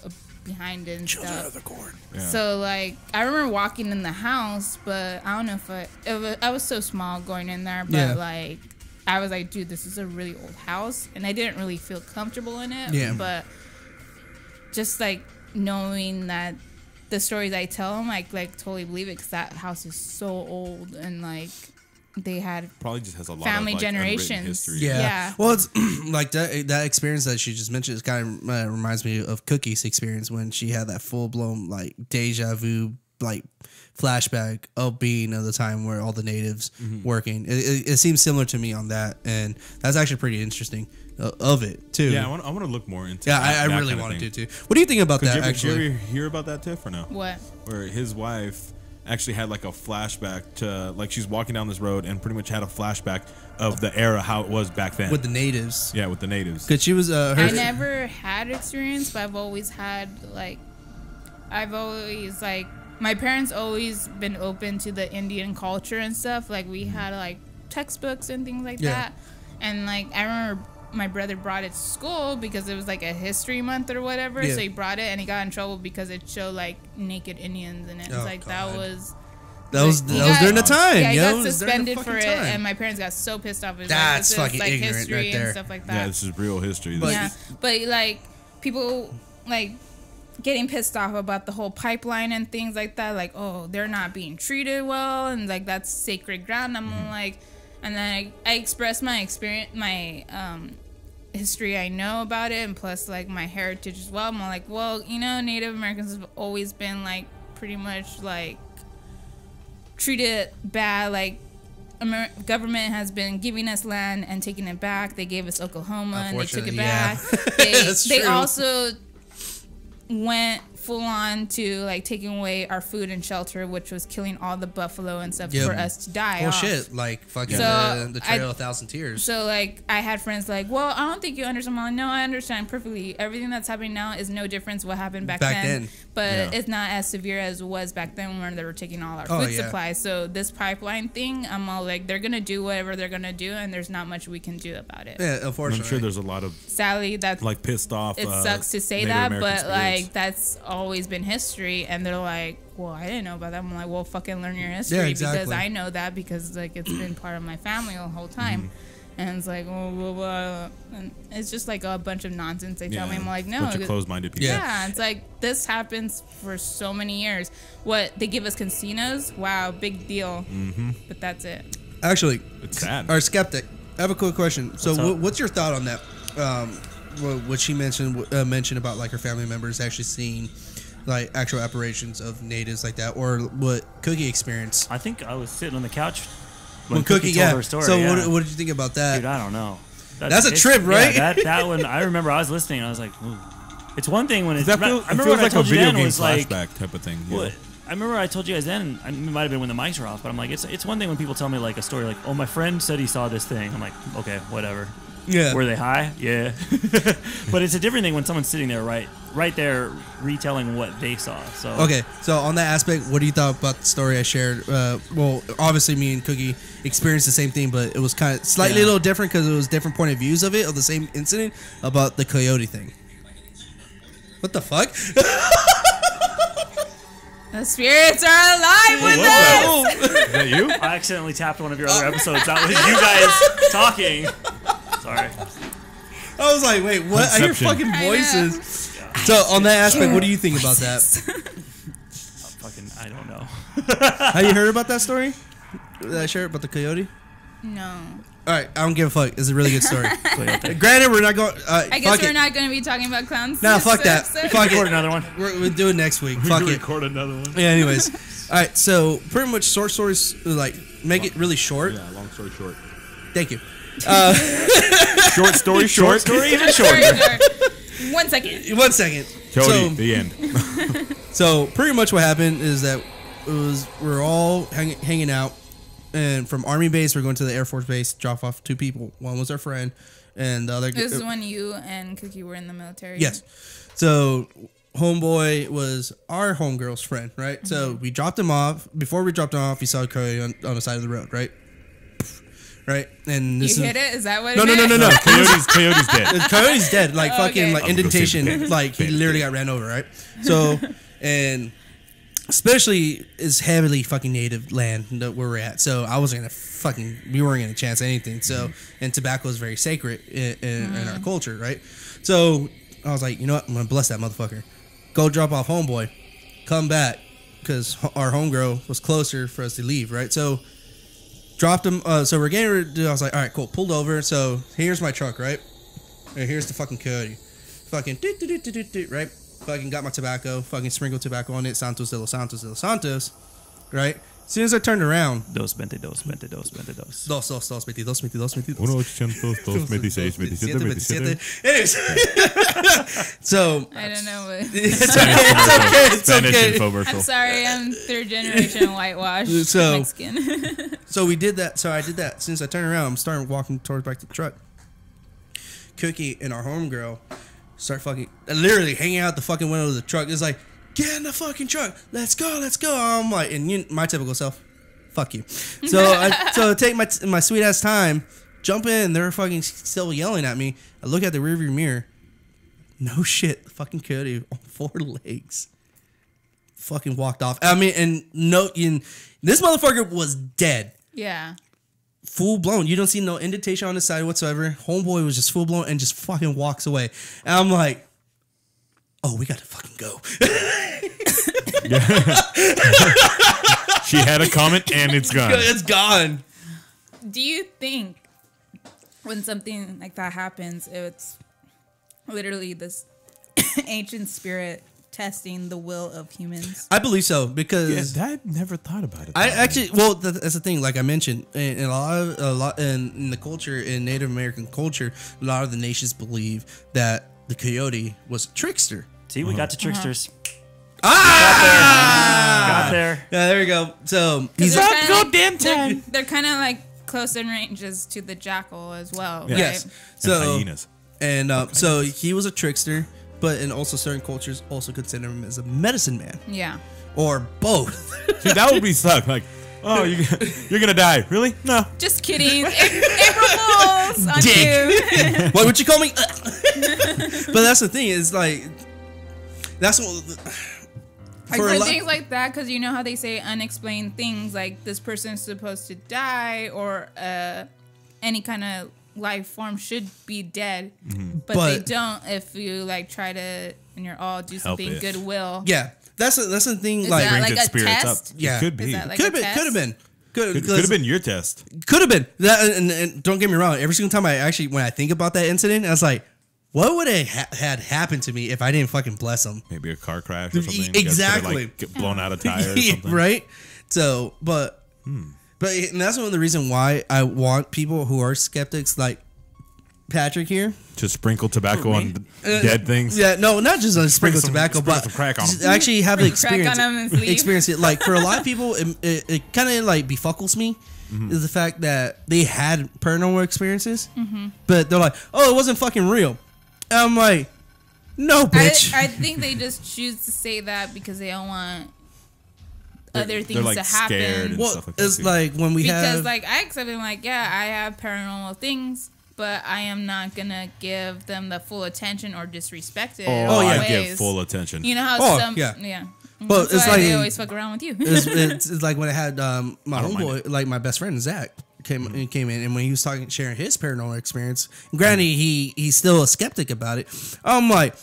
behind it and Children stuff. of the corn. Yeah. So like I remember walking in the house, but I don't know if I was so small going in there, but Yeah. like I was like, dude, this is a really old house, and I didn't really feel comfortable in it. Yeah. But just like knowing that the stories I tell them, like totally believe it, because that house is so old, and like they had Probably just has a lot family of like, unwritten generations. history. Yeah. Yeah. Well, it's like that experience that she just mentioned. It kind of reminds me of Cookie's experience when she had that full blown like deja vu like flashback of being of the time where all the natives working. It seems similar to me on that, and that's actually pretty interesting of it too. Yeah, I want to look more into. Yeah, that, I that really kind of want to thing. do too. What do you think about that? Did you Actually, ever hear about that, Tiff, or no? what? Where his wife actually had like a flashback to, like, she's walking down this road and pretty much had a flashback of the era, how it was back then. with the natives, Yeah, with the natives. because she was her. I never had experience, but I've always my parents always been open to the Indian culture and stuff. Like we had like textbooks and things like Yeah. that. And like I remember my brother brought it to school because it was like a history month or whatever. Yeah. So he brought it and he got in trouble because it showed like naked Indians in it. It's Oh, like God. that was That He was got- during the time. Yeah, he yo. got It was during the suspended for fucking it, time. and my parents got so pissed off. It was That's like, this fucking is, like, ignorant history right there. and stuff like that. Yeah, this is real history. But- Yeah, but like people like getting pissed off about the whole pipeline and things like that. Like, oh, they're not being treated well, and like that's sacred ground. I'm like, and then I expressed my experience, my history I know about it, and plus like my heritage as well. I'm like, well, you know, Native Americans have always been like pretty much like treated bad. Like government has been giving us land and taking it back. They gave us Oklahoma and they took it Unfortunately, back. yeah. They true. also went full on to like taking away our food and shelter, which was killing all the buffalo and stuff Yep. for us to die Well, off. shit, like fucking So, the Trail of 1,000 Tears. So like I had friends like, well, I don't think you understand. I'm like, no, I understand perfectly. Everything that's happening now is no difference what happened back then. But Yeah. it's not as severe as it was back then when they were taking all our Oh, food yeah. supplies. So this pipeline thing, I'm all like, they're gonna do whatever they're gonna do, and there's not much we can do about it. Yeah, And unfortunately. I'm sure there's a lot of Sadly, that's like pissed off. it sucks to say Native that, American but spirits. like that's always been history. And they're like, well, I didn't know about that. I'm like, well, fucking learn your history Yeah, because exactly. I know that because like it's been part of my family the whole time. Mm-hmm. And it's like, oh, blah, blah. And it's just like a bunch of nonsense they tell me. I'm like, no, bunch of closed-minded people. Yeah. it's like this happens for so many years. What they give us casinos, wow, big deal. Mm-hmm. But that's it. Actually, It's sad. our skeptic, I have a quick question. So, What's up? what's your thought on that? What she mentioned about like her family members actually seeing like actual apparitions of natives like that, or what Cookie experienced I think I was sitting on the couch when when Cookie, told yeah. her story. So, yeah. what did you think about that? Dude, I don't know. That's a it's- trip, right? Yeah, that one. I remember I was listening. And I was like, ooh. It's one thing when it's. That I feels, remember it feels when like I told a you video then game was like, flashback type of thing. you what? know? I remember I told you guys then. It might have been when the mics were off, but I'm like, it's one thing when people tell me like a story like, oh, my friend said he saw this thing. I'm like, okay, whatever. Yeah. Were they high? Yeah. But it's a different thing when someone's sitting there right there retelling what they saw. So Okay, so on that aspect, what do you thought about the story I shared? Well, obviously, me and Cookie experienced the same thing, but it was kind of slightly a Yeah. little different because it was different point of views of it, of the same incident about the coyote thing. What the fuck? The spirits are alive with us. Is that you? I accidentally tapped one of your other episodes. That was you guys talking. Sorry. I was like, wait, what? I hear Inception. fucking I know. voices. So on that aspect, what do you think about that? Fucking, I don't know. Have you heard about that story? Did I share about the coyote? No. All right, I don't give a fuck. It's a really good story. Granted, we're not going. I guess we're not going to be talking about clowns. Nah, this fuck that. episode. Fuck Record it. another one. We'll do it next week. Fuck it. Record another one. Yeah. Anyways, all right. So pretty much short stories, like make it really short. Yeah, long story short. Thank you. Short story short. Story even Sorry, shorter. sorry. 1 second. 1 second. Cody, So, the end. so pretty much what happened is that we're all hanging out, and from Army base we're going to the Air Force base. Drop off 2 people. One was our friend, and the other. This is when you and Cookie were in the military. Yes. So homeboy was our homegirl's friend, right? So we dropped him off. Before we dropped him off, we saw a coyote on the side of the road, right? Right, and You this hit it? Is that what No, it no, no, meant? no, no. Coyote's dead. The coyote's dead. Like fucking okay. like I was gonna say indentation. dead. Like he Dead. literally got ran over, right? So and especially is heavily fucking native land that where we're at. So I wasn't gonna fucking we weren't gonna chance anything. So and tobacco is very sacred in our culture, right? So I was like, you know what? I'm gonna bless that motherfucker. Go drop off homeboy, come back because our homegirl was closer for us to leave, right? So dropped him. So we're getting ready to do. I was like, all right, cool. Pulled over. So here's my truck, right? And here's the fucking coyote. Fucking doot, doot, doot, doot, doot, doot, right? Fucking got my tobacco. Fucking sprinkled tobacco on it. Santos de los Santos de los Santos, right? As soon as I turned around, Dos, 22, 22, 22. dos, 22, 22. 1-800-227-27. Anyways, so I don't know what. it's okay. It's Spanish okay. I'm infomercial. sorry, I'm 3rd generation whitewash So- Mexican. So we did that. So I did that. As soon as I turned around, I'm starting walking towards back to the truck. Cookie and our homegirl start fucking literally hanging out the fucking window of the truck. It's like, get in the fucking truck. Let's go. Let's go. I'm like, and you, my typical self, fuck you. So I take my sweet ass time, jump in. They're fucking still yelling at me. I look at the rearview mirror. No shit. The fucking coyote on 4 legs. Fucking walked off. I mean, and this motherfucker was dead. Yeah. Full blown. You don't see no indentation on the side whatsoever. Homeboy was just full blown and just fucking walks away. And I'm like, oh, we gotta fucking go. She had a comment and it's gone. It's gone. Do you think when something like that happens, it's literally this ancient spirit testing the will of humans. I believe so because I never thought about it. I actually, well, that's the thing. Like I mentioned, in a lot in the culture, in Native American culture, a lot of the nations believe that the coyote was a trickster. See, we got to tricksters. Ah, Got there. yeah, there we go. So he's They're like, kinda like- They're kind of like close in ranges to the jackal as well. Yeah. Right? yes. And So hyenas. and so he was a trickster, but in also certain cultures also consider him as a medicine man Yeah. or both. Dude, that would be suck. Like, oh, you're gonna die. Really? No. Just kidding. April Fools on Dick. you. What would you call me? But that's the thing. Is like that's what. Like For a for lot- things like that, because you know how they say unexplained things, like this person's supposed to die, or any kind of life form should be dead, but they But- don't. If you like try to, and you're all do Help something it. goodwill. Yeah, that's the thing. Is like that Brings like its a spirits test? up. Yeah. It could be. Is that like could a have been. test? Could have been. Could have been your test. Could have been that. And don't get me wrong. Every single time when I think about that incident, I was like, what would have had happened to me if I didn't fucking bless him? Maybe a car crash or something. You guys could've, Exactly. like, get blown out of tire or something. Right. So, but and that's one of the reasons why I want people who are skeptics like Patrick here. To sprinkle tobacco on dead things. Yeah, no, not just on sprinkle some- tobacco, sprinkle but some crack on 'em. just actually have the experience. on 'em and sleep. Experience it. Like for a lot of people, it kind of like befuckles me is the fact that they had paranormal experiences, but they're like, "Oh, it wasn't fucking real." And I'm like, "No, bitch." I think they just choose to say that because they don't want other things They're like to scared happen. and well, stuff like that it's too. like when we Because have like I accept it, like I have paranormal things, but I am not gonna give them the full attention or disrespect it. Oh, yeah. I ways. give full attention. You know how Oh, some yeah. Well, Well, that's it's why like- they always fuck around with you. it's like when I had my don't mind homeboy, like my best friend Zach, came in, and when he was sharing his paranormal experience, granted he's still a skeptic about it. I'm like,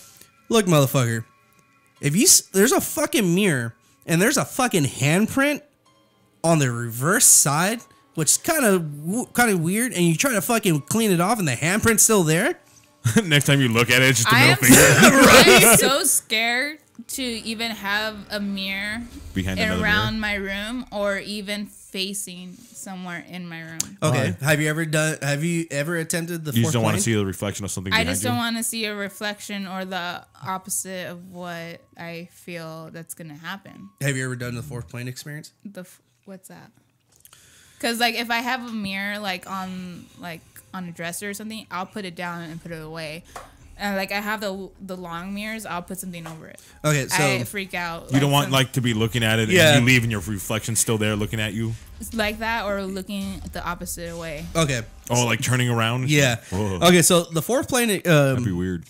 look, motherfucker, if there's a fucking mirror and there's a fucking handprint on the reverse side, which is kind of weird, and you try to fucking clean it off and the handprint's still there. Next time you look at it, it's just a I middle am, finger. I'm so scared to even have a mirror Behind another around my room or even facing somewhere in my room. Okay, Why? have you ever attempted the You fourth just don't want plane? to see the reflection of something I behind just you. don't want to see a reflection or the opposite of what I feel that's gonna happen. Have you ever done the fourth plane experience? What's that? Because like if I have a mirror like on a dresser or something, I'll put it down and put it away. And like I have the long mirrors, I'll put something over it. Okay, so I freak out. You don't want like to be looking at it Yeah. and you leave and your reflection's still there looking at you. like that or looking the opposite way. okay. Oh, like turning around. Yeah. Whoa. Okay, so the fourth plane That'd be weird.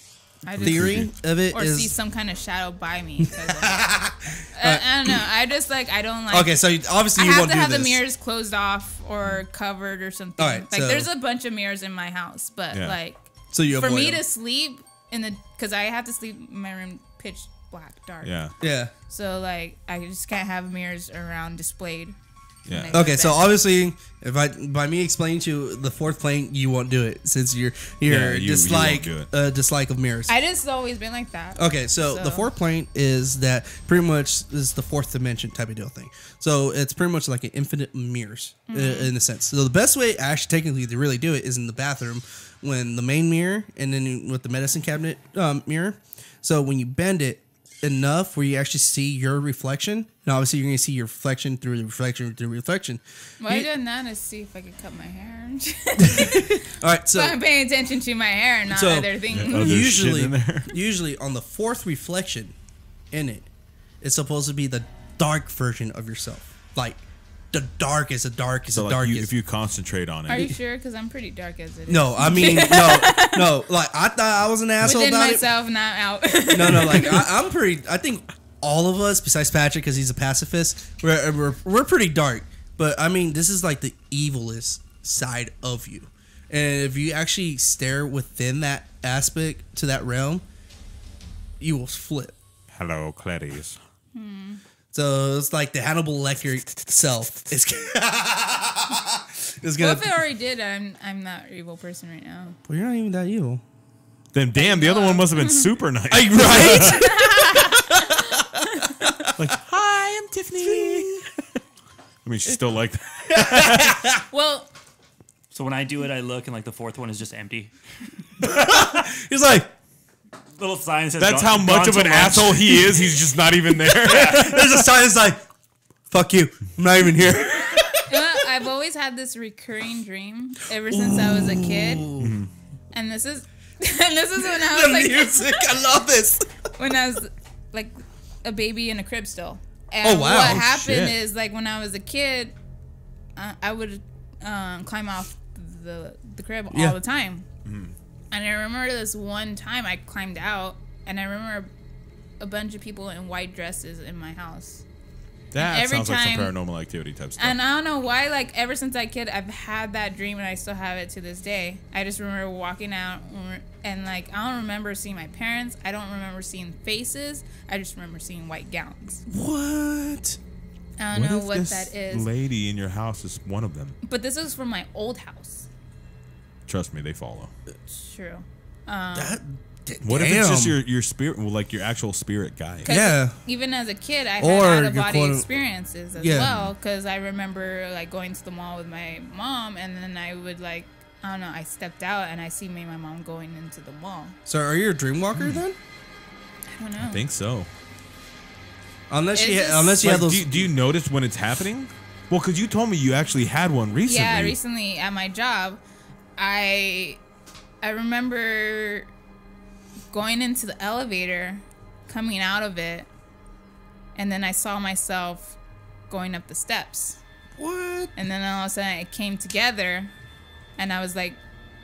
I just, theory of it or see is some kind of shadow by me. 'cause of it. I don't know. I just like I don't like. okay. So obviously I you have won't to do have this. the mirrors closed off or covered or something. All right, like so- there's a bunch of mirrors in my house, but Yeah. like So you for avoid me them. to sleep because I have to sleep in my room pitch black dark. Yeah. Yeah. So like I just can't have mirrors around displayed. Yeah. when I go Okay, to so bed. obviously, by me explaining to you the fourth plane, you won't do it since you're Yeah, you dislike won't do dislike of mirrors. I just always been like that. Okay, so the fourth plane is that pretty much is the fourth dimension type of deal thing. So it's pretty much like an infinite mirrors in a sense. So the best way, actually, technically, to really do it is in the bathroom when the main mirror and then with the medicine cabinet mirror. So when you bend it enough where you actually see your reflection, and obviously you're going to see your reflection through the reflection through reflection. Why You- did that to see if I could cut my hair? All right, so So I'm paying attention to my hair, not So- other things. Yeah, other- There's shit usually, in there. usually on the fourth reflection in it, it's supposed to be the dark version of yourself, like the darkest, the darkest, So the like darkest. if you concentrate on Are you it, sure? Because I'm pretty dark as it is. no, I mean no. Like I thought I was an asshole Within about myself, not out. it. No, like I'm pretty. I think all of us, besides Patrick, because he's a pacifist, we're pretty dark. But I mean, this is like the evilest side of you, and if you actually stare within that aspect to that realm, you will flip. hello, Clarice. So it's like the Hannibal Lecter self. It's It's Well, gonna. if it already did, I'm that evil person right now. Well, you're not even that evil. Then damn, the other one must have been super nice. Right? Like, hi, I'm Tiffany. I mean, she's still like that. Well, So when I do it, I look and like the fourth one is just empty. He's like, Little sign says. That's "Gone- how much gone of to an lunch." asshole he is. He's just not even there. there's a sign that's like, fuck you. I'm not even here. I've always had this recurring dream ever since I was a kid, and this is when I The was like music. I love this. when I was like a baby in a crib still. And Oh, wow. what happened Shit. is like when I was a kid, I would climb off the crib Yeah. all the time. And I remember this one time I climbed out, and I remember a bunch of people in white dresses in my house. That every sounds like some time- paranormal activity type stuff. And I don't know why, like, ever since I kid, I've had that dream, and I still have it to this day. I just remember walking out, and, like, I don't remember seeing my parents. I don't remember seeing faces. I just remember seeing white gowns. What? I don't know if what this that is. lady in your house is one of them? But this is from my old house. Trust me, they follow. True. That, What if it's just damn. your spirit, well, like your actual spirit guy? 'Cause Yeah. even as a kid, I Or had you're out-of-body quote- experiences as Yeah. well. Because I remember, like, going to the mall with my mom, and then I would, like, I don't know, I stepped out, and I see me and my mom going into the mall. So are you a dream walker then? I don't know. I think so. Unless It's you just- unless you Like, have those. do you notice when it's happening? Well, because you told me you actually had one recently. Yeah, recently at my job, I remember going into the elevator, coming out of it, and then I saw myself going up the steps. What? And then all of a sudden it came together, and I was like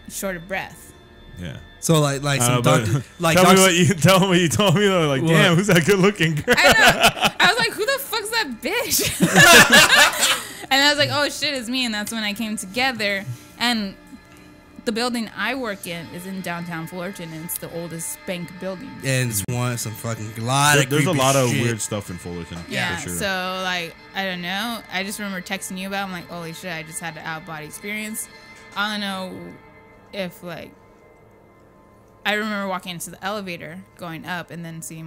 short of breath. Yeah. So like some But doctor like tell me docs- what you tell me. What you told me though. Like, What? damn, who's that good looking girl? I know. I was like, who the fuck's that bitch? And I was like, oh shit, it's me. And that's when I came together. And the building I work in is in downtown Fullerton, and it's the oldest bank building. and it's one some fucking lot of There's a creepy lot of shit. weird stuff in Fullerton. Yeah, for sure. so like I don't know. I just remember texting you about. I'm like, holy shit! I just had an out of body experience. I don't know if like I remember walking into the elevator, going up, and then seeing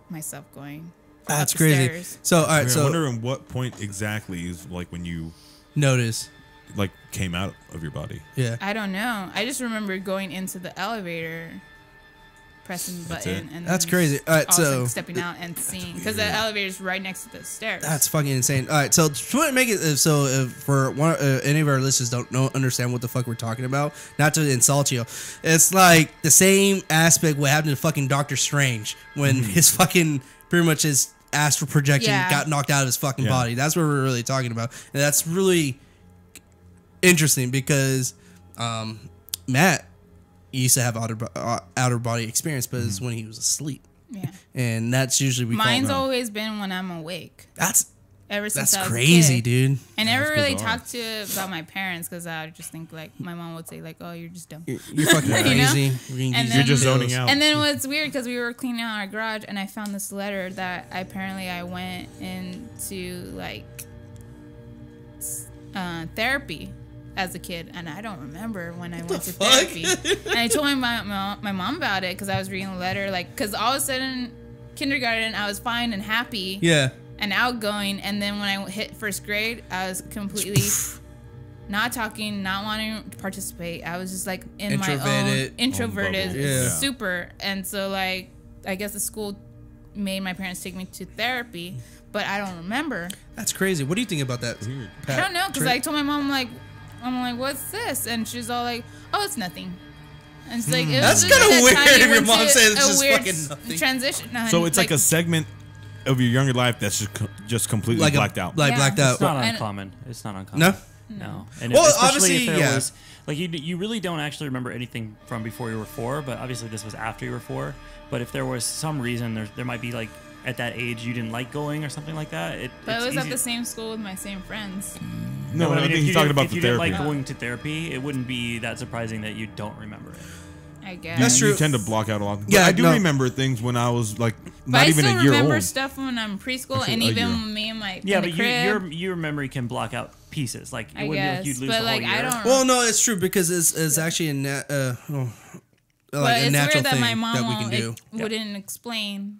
myself going. That's up the crazy. stairs. So all right, I so wonder in what point exactly is like when you notice. like came out of your body. Yeah. I don't know. I just remember going into the elevator, pressing the That's button, it? and That's then crazy. All right, all of a sudden so stepping out and seeing because the elevator's right next to the stairs. that's fucking insane. All right, so to make it so for one any of our listeners don't understand what the fuck we're talking about, not to insult you, it's like the same aspect what happened to fucking Doctor Strange when his fucking pretty much his astral projection Yeah. got knocked out of his fucking Yeah. body. That's what we're really talking about, and that's really interesting because Matt used to have outer body experience, but it's when he was asleep, Yeah. and that's usually we Mine's call always been when I'm awake. that's Ever since I was crazy, a kid. dude. I never That's really bizarre. talked to about my parents because I would just think like my mom would say like, "Oh, you're just dumb." You're fucking know? crazy. You're And gonna then- You're just pills. zoning out. And then what's weird because we were cleaning out our garage and I found this letter that I went into like therapy as a kid, and I don't remember when I went to fuck? therapy. And I told my mom about it because I was reading the letter, like because all of a sudden kindergarten I was fine and happy Yeah. and outgoing, and then when I hit first grade, I was completely not talking, not wanting to participate. I was just like in my own Introverted. introverted, bubble. Yeah. super. And so like I guess the school made my parents take me to therapy, but I don't remember. That's crazy. What do you think about that? I don't know because I told my mom I'm like, what's this? And she's all like, oh, it's nothing. And it's like, it That's was just kinda that weird time you if your went mom to said it's a just weird fucking nothing. transition. So it's like a segment of your younger life that's just completely like blacked out. Like Yeah. blacked out. It's not And- uncommon. It's not uncommon. No? No. And Well, especially obviously, if there yeah. was like you really don't actually remember anything from before you were 4, but obviously this was after you were 4. But if there was some reason there might be like at that age you didn't like going or something like that. But it's it was at easy- the same school with my same friends. No, but I mean, think if he's you talking didn't- about if the you didn't therapy. like going to therapy, it wouldn't be that surprising that you don't remember it. I guess. That's true. You tend to block out a lot. But Yeah, I do no. remember things when I was like But not I even still a year remember old. stuff when I'm preschool, Actually, and a even year. me and my Yeah, in the but crib. your memory can block out pieces. Like it I wouldn't be like guess, you'd lose but the like whole year. I don't. Well, no, it's true because it's actually like but a it's natural weird that thing my mom that we can do. wouldn't explain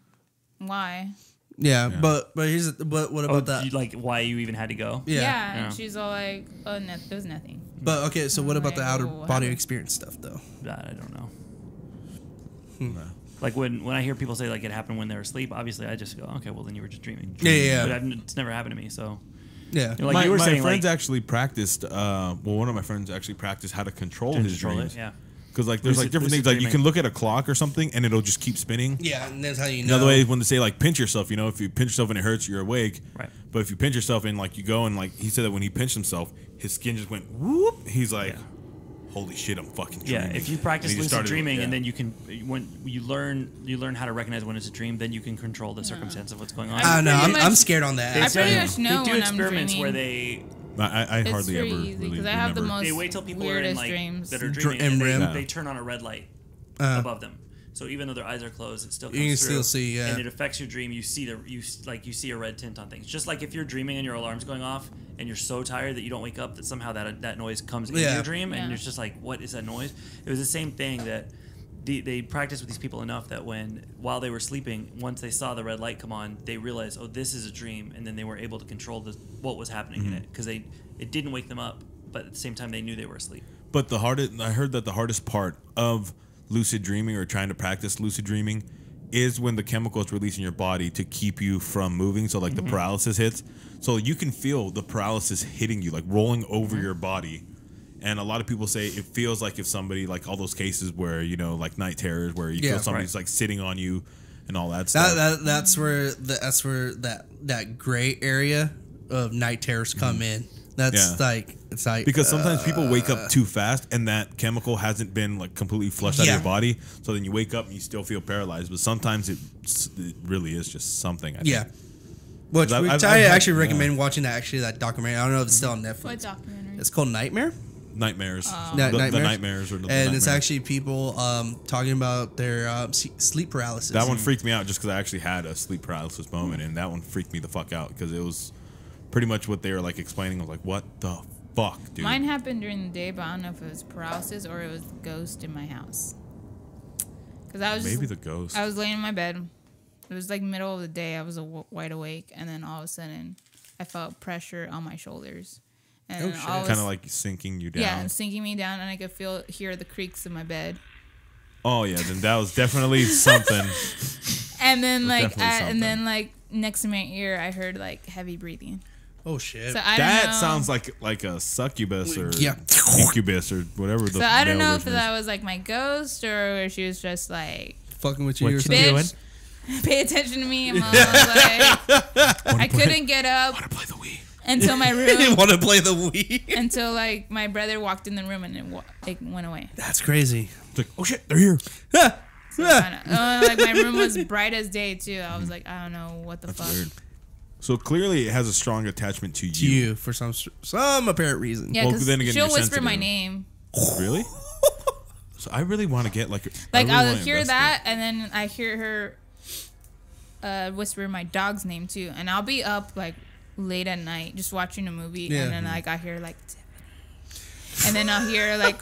why. Yeah, but what Oh, about that? like why you even had to go? Yeah. Yeah, Yeah. and she's all like, "Oh, no, there was nothing." But okay, so what about the Like, outer what body happened? experience stuff though? That I don't know. Like when I hear people say like it happened when they were asleep, obviously I just go, okay, well then you were just dreaming. Yeah. But it's never happened to me. So Yeah. You know, like my you were my saying, friends like, actually practiced. One of my friends actually practiced how to control to his control dreams. it. Yeah. Because like there's like different lucid things. Like you dreaming. can look at a clock or something and it'll just keep spinning. Yeah, and that's how you know. Another way is when they say like pinch yourself. You know, if you pinch yourself and it hurts, you're awake. Right. But if you pinch yourself and like you go and like he said that when he pinched himself, his skin just went whoop. He's like, Yeah. holy shit, I'm fucking Yeah, dreaming. if you practice And he just lucid started- dreaming, yeah. and then you can, when you learn how to recognize when it's a dream, then you can control the circumstance of what's going on. I don't know. pretty I'm much- scared on that. I pretty Yeah. much know they do when I'm experiments dreaming. where they I It's hardly pretty ever easy, really 'cause I have the remember. most- they wait till people are in weirdest like dreams. that are dreaming, and REM. they turn on a red light above them. So even though their eyes are closed, it still comes You can through, still see, yeah. and it affects your dream. You see you see a red tint on things. Just like if you're dreaming and your alarm's going off, and you're so tired that you don't wake up, that somehow that noise comes into Yeah. your dream, and Yeah. you're just like, what is that noise? It was the same thing that. They practiced with these people enough that while they were sleeping, once they saw the red light come on, they realized, oh, this is a dream, and then they were able to control what was happening in it because it didn't wake them up, but at the same time they knew they were asleep. But I heard that the hardest part of lucid dreaming or trying to practice lucid dreaming is when the chemicals release in your body to keep you from moving. So like the paralysis hits. So you can feel the paralysis hitting you, like rolling over your body. And a lot of people say it feels like if somebody, like all those cases where, you know, like night terrors, where you Yeah, feel somebody's right. like sitting on you and all that stuff. That's where that gray area of night terrors come in. That's Yeah. like it's like Because sometimes people wake up too fast and that chemical hasn't been like completely flushed out of Yeah. your body. So then you wake up and you still feel paralyzed. But sometimes it really is just something. I think. yeah. Which I've I had- actually yeah. recommend watching that documentary. I don't know if it's still on Netflix. What documentary? It's called Nightmare. Nightmares. Yeah, The nightmares. nightmares or the And it's nightmares. actually people talking about their sleep paralysis. That one freaked me out just because I actually had a sleep paralysis moment, and that one freaked me the fuck out because it was pretty much what they were like explaining. I was like, "What the fuck, dude?" Mine happened during the day, but I don't know if it was paralysis or it was the ghost in my house. Because I was Maybe just, the ghost. I was laying in my bed. It was like middle of the day. I was wide awake, and then all of a sudden, I felt pressure on my shoulders, and Oh, then shit. all of a Kind of like sinking you down. yeah, and sinking me down, and I could hear the creaks in my bed. Oh yeah, then that was definitely something. And then That's like definitely something. like next to my ear, I heard like heavy breathing. Oh shit. So I don't That know. sounds like a succubus or Yeah. incubus or whatever. So I don't know if that was like my ghost or if she was just like, fucking with you. What or you something. doing? bitch, pay attention to me. And Mom was like, I couldn't get up play the Wii. until my You room, want to play the Wii? until like my brother walked in the room and it went away. That's crazy. It's like, oh shit, they're here. Like my room was bright as day too. I was like, I don't know what the fuck. Weird. So clearly, it has a strong attachment to you. To you for some apparent reason. Yeah, Well, because then again, she'll you're whisper my sensitive. name. Really? So I really want to get like. Like I really I'll wanna hear investigate. that, and then I hear her whisper my dog's name too, and I'll be up like late at night just watching a movie, Yeah. and then like I hear like, Tiffany. And then I'll hear like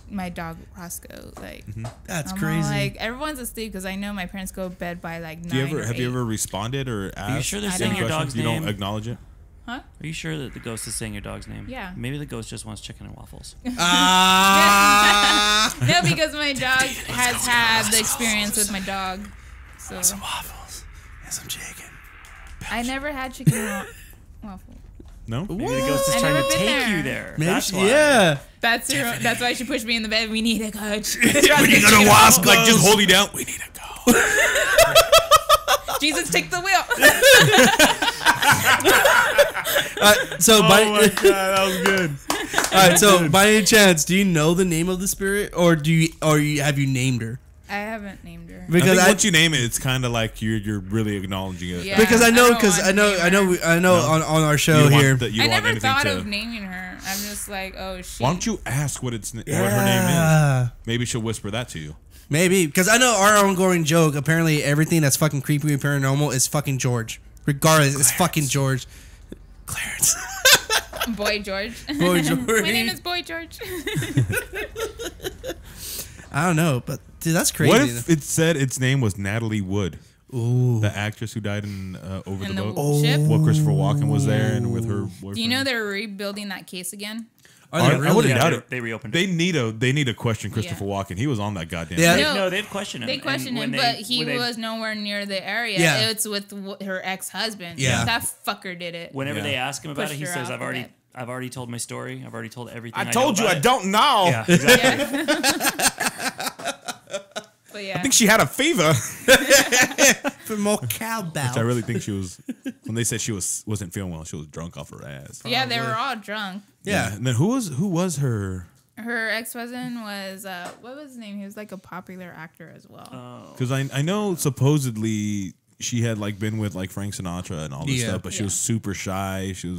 my dog Roscoe, like That's I'm all crazy. like everyone's asleep because I know my parents go to bed by like 9 Do you ever or have you 8. ever responded or asked? sure they're I saying don't. your questions? dog's You name? don't acknowledge it. Huh? Are you sure that the ghost is saying your dog's name? Yeah. Maybe the ghost just wants chicken and waffles. Ah. No, because my dog has had the experience with my dog, so Waffles and some chicken. I never had chicken and waffle. No. Maybe the ghost is I've trying never to been take there. you there. Maybe That's why. yeah. That's why she pushed me in the bed. We need a coach. When you gonna wasp? Like just hold you down. We need to go. Jesus, take the wheel. So by Oh my god, that was good. all right. So by any chance, do you know the name of the spirit, or have you named her? I haven't named her. I Because think I, once you name it, it's kind of like you're really acknowledging it. Yeah. because I know I don't because want I know to I know name I know No. on our You show don't want here. that- you I don't want never anything thought to- of naming her. I'm just like, oh shit. Why don't you ask what what her name is? Maybe she'll whisper that to you. Maybe because I know our ongoing joke. Apparently, everything that's fucking creepy and paranormal is fucking George. Regardless, it's fucking George. Clarence. Boy George. Boy George. My name is Boy George. I don't know, but dude, that's crazy. What if it said its name was Natalie Wood, Ooh. the actress who died in Over In the the Boat? ship. Well, Christopher Walken was there and with her boyfriend. Do you know they're rebuilding that case again? Are they I really? wouldn't Yeah, doubt they- it. they reopened They it. need to question Christopher Yeah. Walken. He was on that goddamn. Yeah. thing. No. No, they've questioned him. They And questioned him, when but they- he when they- was nowhere near the area. Yeah. It's with her ex-husband. Yeah. That fucker did it. Whenever Yeah. they ask him about Pushed it, he her says, off "I've the bed. already told my story. I've already told everything." I know told you about I it." don't know. Yeah, exactly. But yeah. I think she had a fever. For more cowbell. Which I really think she was. When they said she wasn't feeling well, she was drunk off her ass. yeah, they were all drunk. Yeah. And then who was her? Her ex-husband was what was his name? He was like a popular actor as well. Because I know supposedly she had like been with like Frank Sinatra and all this Yeah. stuff, but she was super shy. She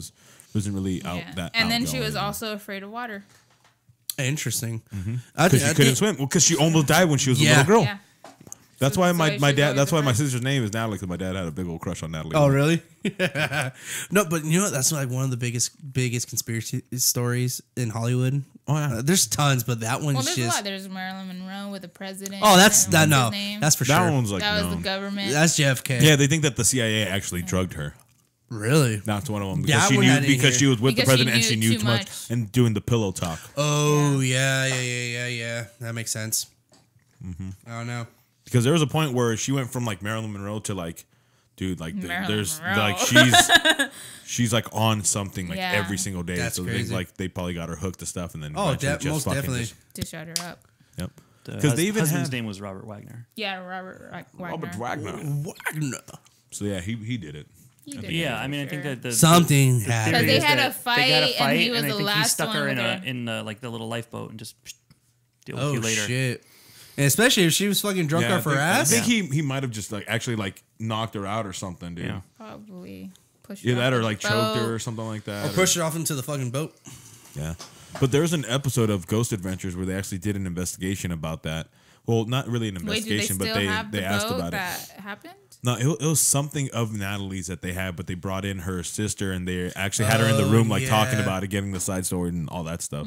wasn't really out Yeah. that. And then she was outgoing. also afraid of water. Interesting. Because she couldn't swim. Well, because she almost died when she was a Yeah. little girl. Yeah. That's So- why so my she's dad. always That's why my afraid. sister's name is Natalie. Because my dad had a big old crush on Natalie. Oh, really? No, but you know what? That's like one of the biggest conspiracy stories in Hollywood. Oh, yeah. There's tons, but that one's Well, there's a just. lot. There's Marilyn Monroe with the president. Oh, that's and that. what's No, his name? that's for That sure. one's like that was no. the government. That's JFK. Yeah, they think that the CIA actually drugged her. Really? That's one of them That because she one I knew didn't because hear. she was with Because the she president and she knew knew too too much much. and doing the pillow talk. Oh yeah. That makes sense. I don't know. Because there was a point where she went from like Marilyn Monroe to like, dude, like Marilyn there's Monroe. like she's like on something like Yeah. every single day. That's so crazy. they probably got her hooked to stuff and then Oh, eventually just most fucking definitely. just- to shut her up. yep. The Because they even husband's had name was Robert Wagner. Yeah, Robert Wagner. Robert Wagner. Wagner. So yeah, he did it. He did Yeah, it I mean, I for think sure. that the Something theory happened. Because they is had that a fight, they got a and he fight, was I the think last he stuck one her with in her. like the little lifeboat and just deal with Oh you later. shit. And especially if she was fucking drunk Yeah, off her ass. I think he might have just like actually like knocked her out or something, dude. Yeah. Probably pushed Either her that off or the like choked her boat. or something like that. Or push her off into the fucking boat. Yeah. But there's an episode of Ghost Adventures where they actually did an investigation about that. Well, not really an Wait, do they investigation, still but have they the asked boat about it. that happened? No, it was something of Natalie's that they had, but they brought in her sister and they actually had her in the room, like talking yeah. about it, getting the side story and all that stuff.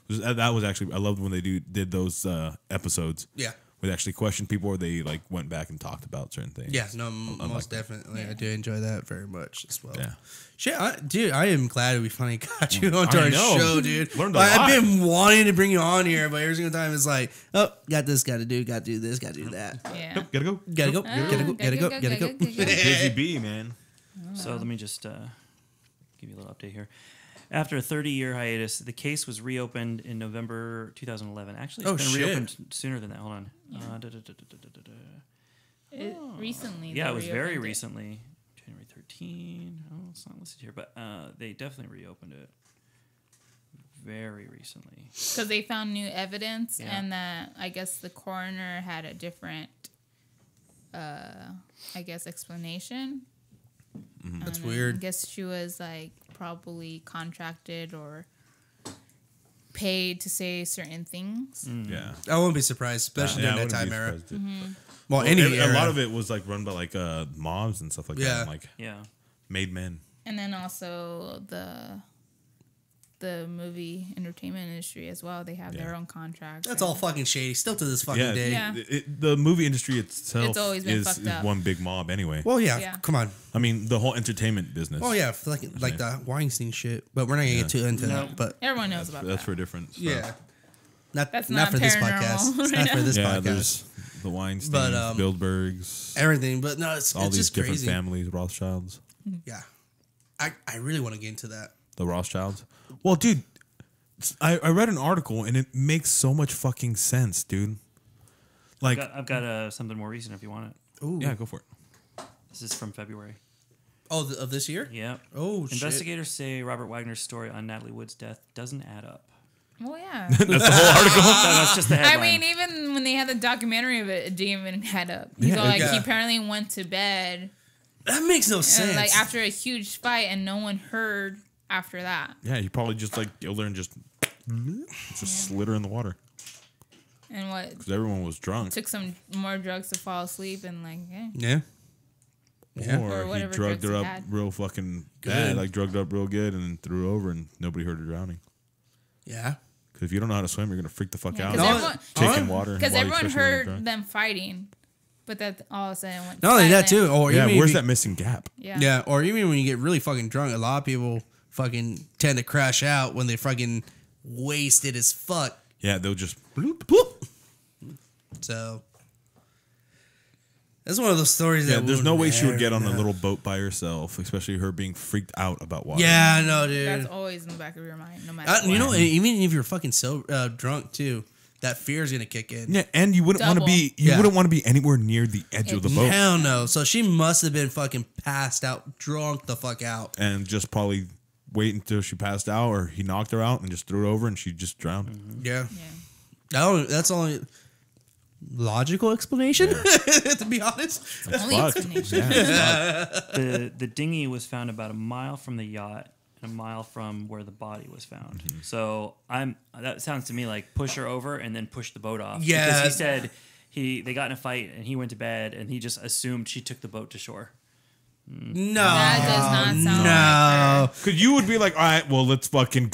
That was actually I loved when they did those episodes. Yeah. Where they actually questioned people, or they like went back and talked about certain things. Yeah, no, like most that. definitely. I do enjoy that very much as well. Yeah. Shit, dude, I am glad we finally got you onto I our know. show, dude. Learned a I've lot. been wanting to bring you on here, but every single time it's like, oh, got this, got to do this, got to do that. Yeah. Yep, gotta go. Gotta go, gotta go, gotta go, gotta go. Busy bee, man. So let me just give you a little update here. After a 30-year hiatus, the case was reopened in November 2011. Actually, it's Oh, been shit. reopened sooner than that. Hold on. Recently. Yeah, they it was very reopened it. recently. January 13. Oh, it's not listed here, but they definitely reopened it very recently. Because they found new evidence, Yeah. and that I guess the coroner had a different, I guess, explanation. That's And I weird. guess she was like probably contracted or paid to say certain things. Yeah. I won't be surprised, especially Yeah, I during that wouldn't time be era. surprised, dude. Well, Well, any a era. lot of it was like run by like mobs and stuff like Yeah. that. And, like Yeah. made men. And then also the movie entertainment industry as well. They have their own contracts. That's and- all fucking shady, still to this fucking Yeah. day. Yeah. The movie industry itself It's always been is fucked up. one big mob anyway. Well, yeah, Yeah. come on. I mean, the whole entertainment business. Oh yeah, like the Weinstein shit, but we're not gonna get too into that. But Everyone knows about That's that. for different stuff. yeah, not That's not not for this paranormal podcast. It's right not for this Yeah, podcast. there's the Weinsteins, But, Bilderbergs, Everything, but no, it's all these just different crazy. families, Rothschilds, Yeah, I really want to get into that. the Rothschilds. Well, dude, I read an article and it makes so much fucking sense, dude. Like, I've got something more recent if you want it. Ooh. yeah, go for it. This is from February. Oh, of this year? Yeah. Oh, shit. Investigators say Robert Wagner's story on Natalie Wood's death doesn't add up. Well, yeah. That's the whole article. No, that's just the I headline. mean, even when they had the documentary of it, it didn't even head up. He's all like, Yeah. he apparently went to bed That makes no and, sense. like after a huge fight, and no one heard after that. Yeah, he probably just like killed her and just slid her in the water And what because everyone was drunk. took some more drugs to fall asleep, and like, yeah. yeah. Yeah. Or Or he whatever drugged drugs her he up had. real fucking Good. bad, like drugged her up real good, and then threw her over, and nobody heard her drowning. Yeah. Because if you don't know how to swim, you're gonna freak the fuck out. Because Taking water. because while- everyone especially when you're heard drunk. them fighting, but that all of a sudden went Not only that silent. too, or Yeah, even where's if you- that missing gap? Yeah, or even when you get really fucking drunk, a lot of people fucking tend to crash out when they fucking wasted as fuck. Yeah, they'll just bloop. Whoop. So that's one of those stories Yeah, that there's no way she would get on a never little boat by herself, especially her being freaked out about water. Yeah, I know, dude. That's always in the back of your mind, no matter what. You know, even if you're fucking so drunk too, that fear is gonna kick in. Yeah, and you wouldn't want to Double. be you Yeah. wouldn't want to be anywhere near the edge of the boat Hell no. So she must have been fucking passed out, drunk the fuck out. and just probably wait until she passed out or he knocked her out and just threw her over and she just drowned. Yeah. Yeah. That's only logical explanation, to be honest. Only Fuck. explanation. Yeah, The dinghy was found about a mile from the yacht and a mile from where the body was found. Mm-hmm. So that sounds to me like push her over and then push the boat off. Yeah. Because he said they got in a fight and he went to bed and he just assumed she took the boat to shore. No. That does not sound like No. because you would be like, all right, well, let's go And for search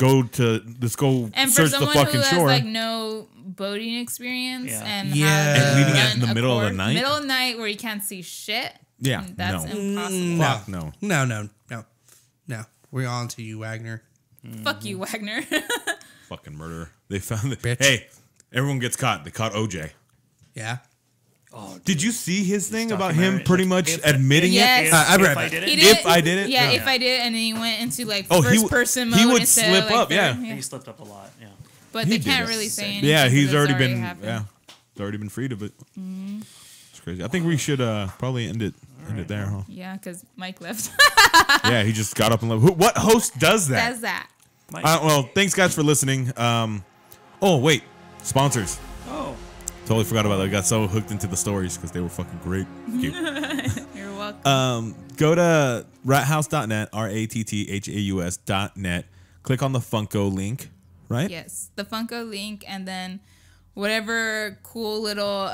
the someone who fucking has shore. like no boating experience Yeah. and Yeah. have And leaving it run in the a middle of the course- night? middle of the night where you can't see shit. Yeah, That's no. impossible. Fuck no. No. We're on to you, Wagner. Fuck you, Wagner. Fucking murderer. They found it. Bitch. Hey, everyone gets caught. They caught OJ. Yeah. Oh, Did you see his thing about him documentary, pretty like, much if- admitting Yes. it? I read if I that. did He it, did If I did it? Yeah, Yeah. if I did it, and then he went into like Oh, he first w- person he mode would instead slip of, like, up, yeah. third. he slipped up a lot. Yeah. But He they did can't it. really say anything. Yeah, he's 'cause it's already been. happened. Yeah, he's already been freed of it. It's crazy. I think we should probably end it there, huh? Yeah, because Mike left. Yeah, he just got up and left. What host does that? Does that? Well, thanks guys for listening. Oh wait, sponsors. Oh, Totally forgot about that. I got so hooked into the stories because they were fucking great. Cute. You're welcome. Go to rathouse.net, rathaus.net. Click on the Funko link, right? Yes, the Funko link, and then whatever cool little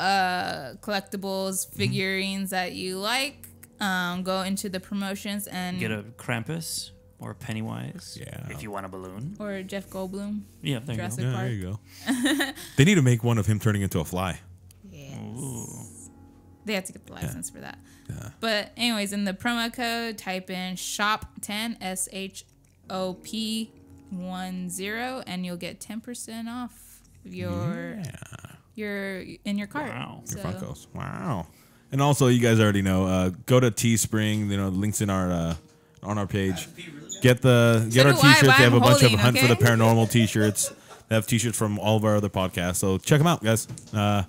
collectibles, figurines that you like, go into the promotions and get a Krampus or a Pennywise. Yeah. If you want a balloon. or Jeff Goldblum. Yeah, there you Jurassic go. Yeah, Park. there you go. They need to make one of him turning into a fly. Yes. They have to get the license for that. But anyways, in the promo code, type in SHOP10 SHOP10, and you'll get 10% off your in your cart. Wow. So, Funkos. Wow. And also, you guys already know, go to Teespring. You know, the links in our on our page. Get our do I, t-shirts. but They have a I'm bunch of holding, Hunt for the okay? Paranormal t-shirts. They have t-shirts from all of our other podcasts. So check them out, guys. As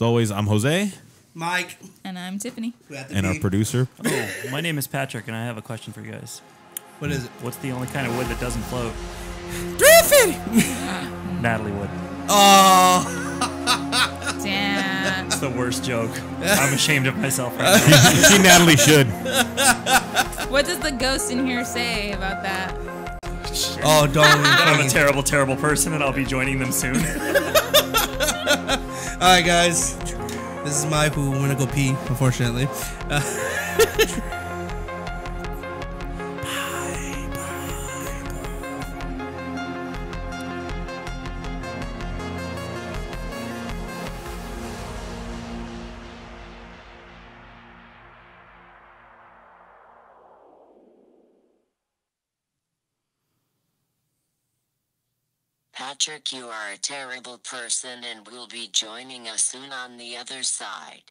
always, I'm Jose, Mike. And I'm Tiffany. and our producer. Oh, my name is Patrick, and I have a question for you guys. What is it? What's the only kind of wood that doesn't float? Griffin! Natalie wood. Oh. Damn. It's the worst joke. I'm ashamed of myself right now. She Natalie should. What does the ghost in here say about that? Oh, don't. I'm a terrible, terrible person, and I'll be joining them soon. All right, guys. This is Mike who went to go pee, unfortunately. Patrick, you are a terrible person and will be joining us soon on the other side.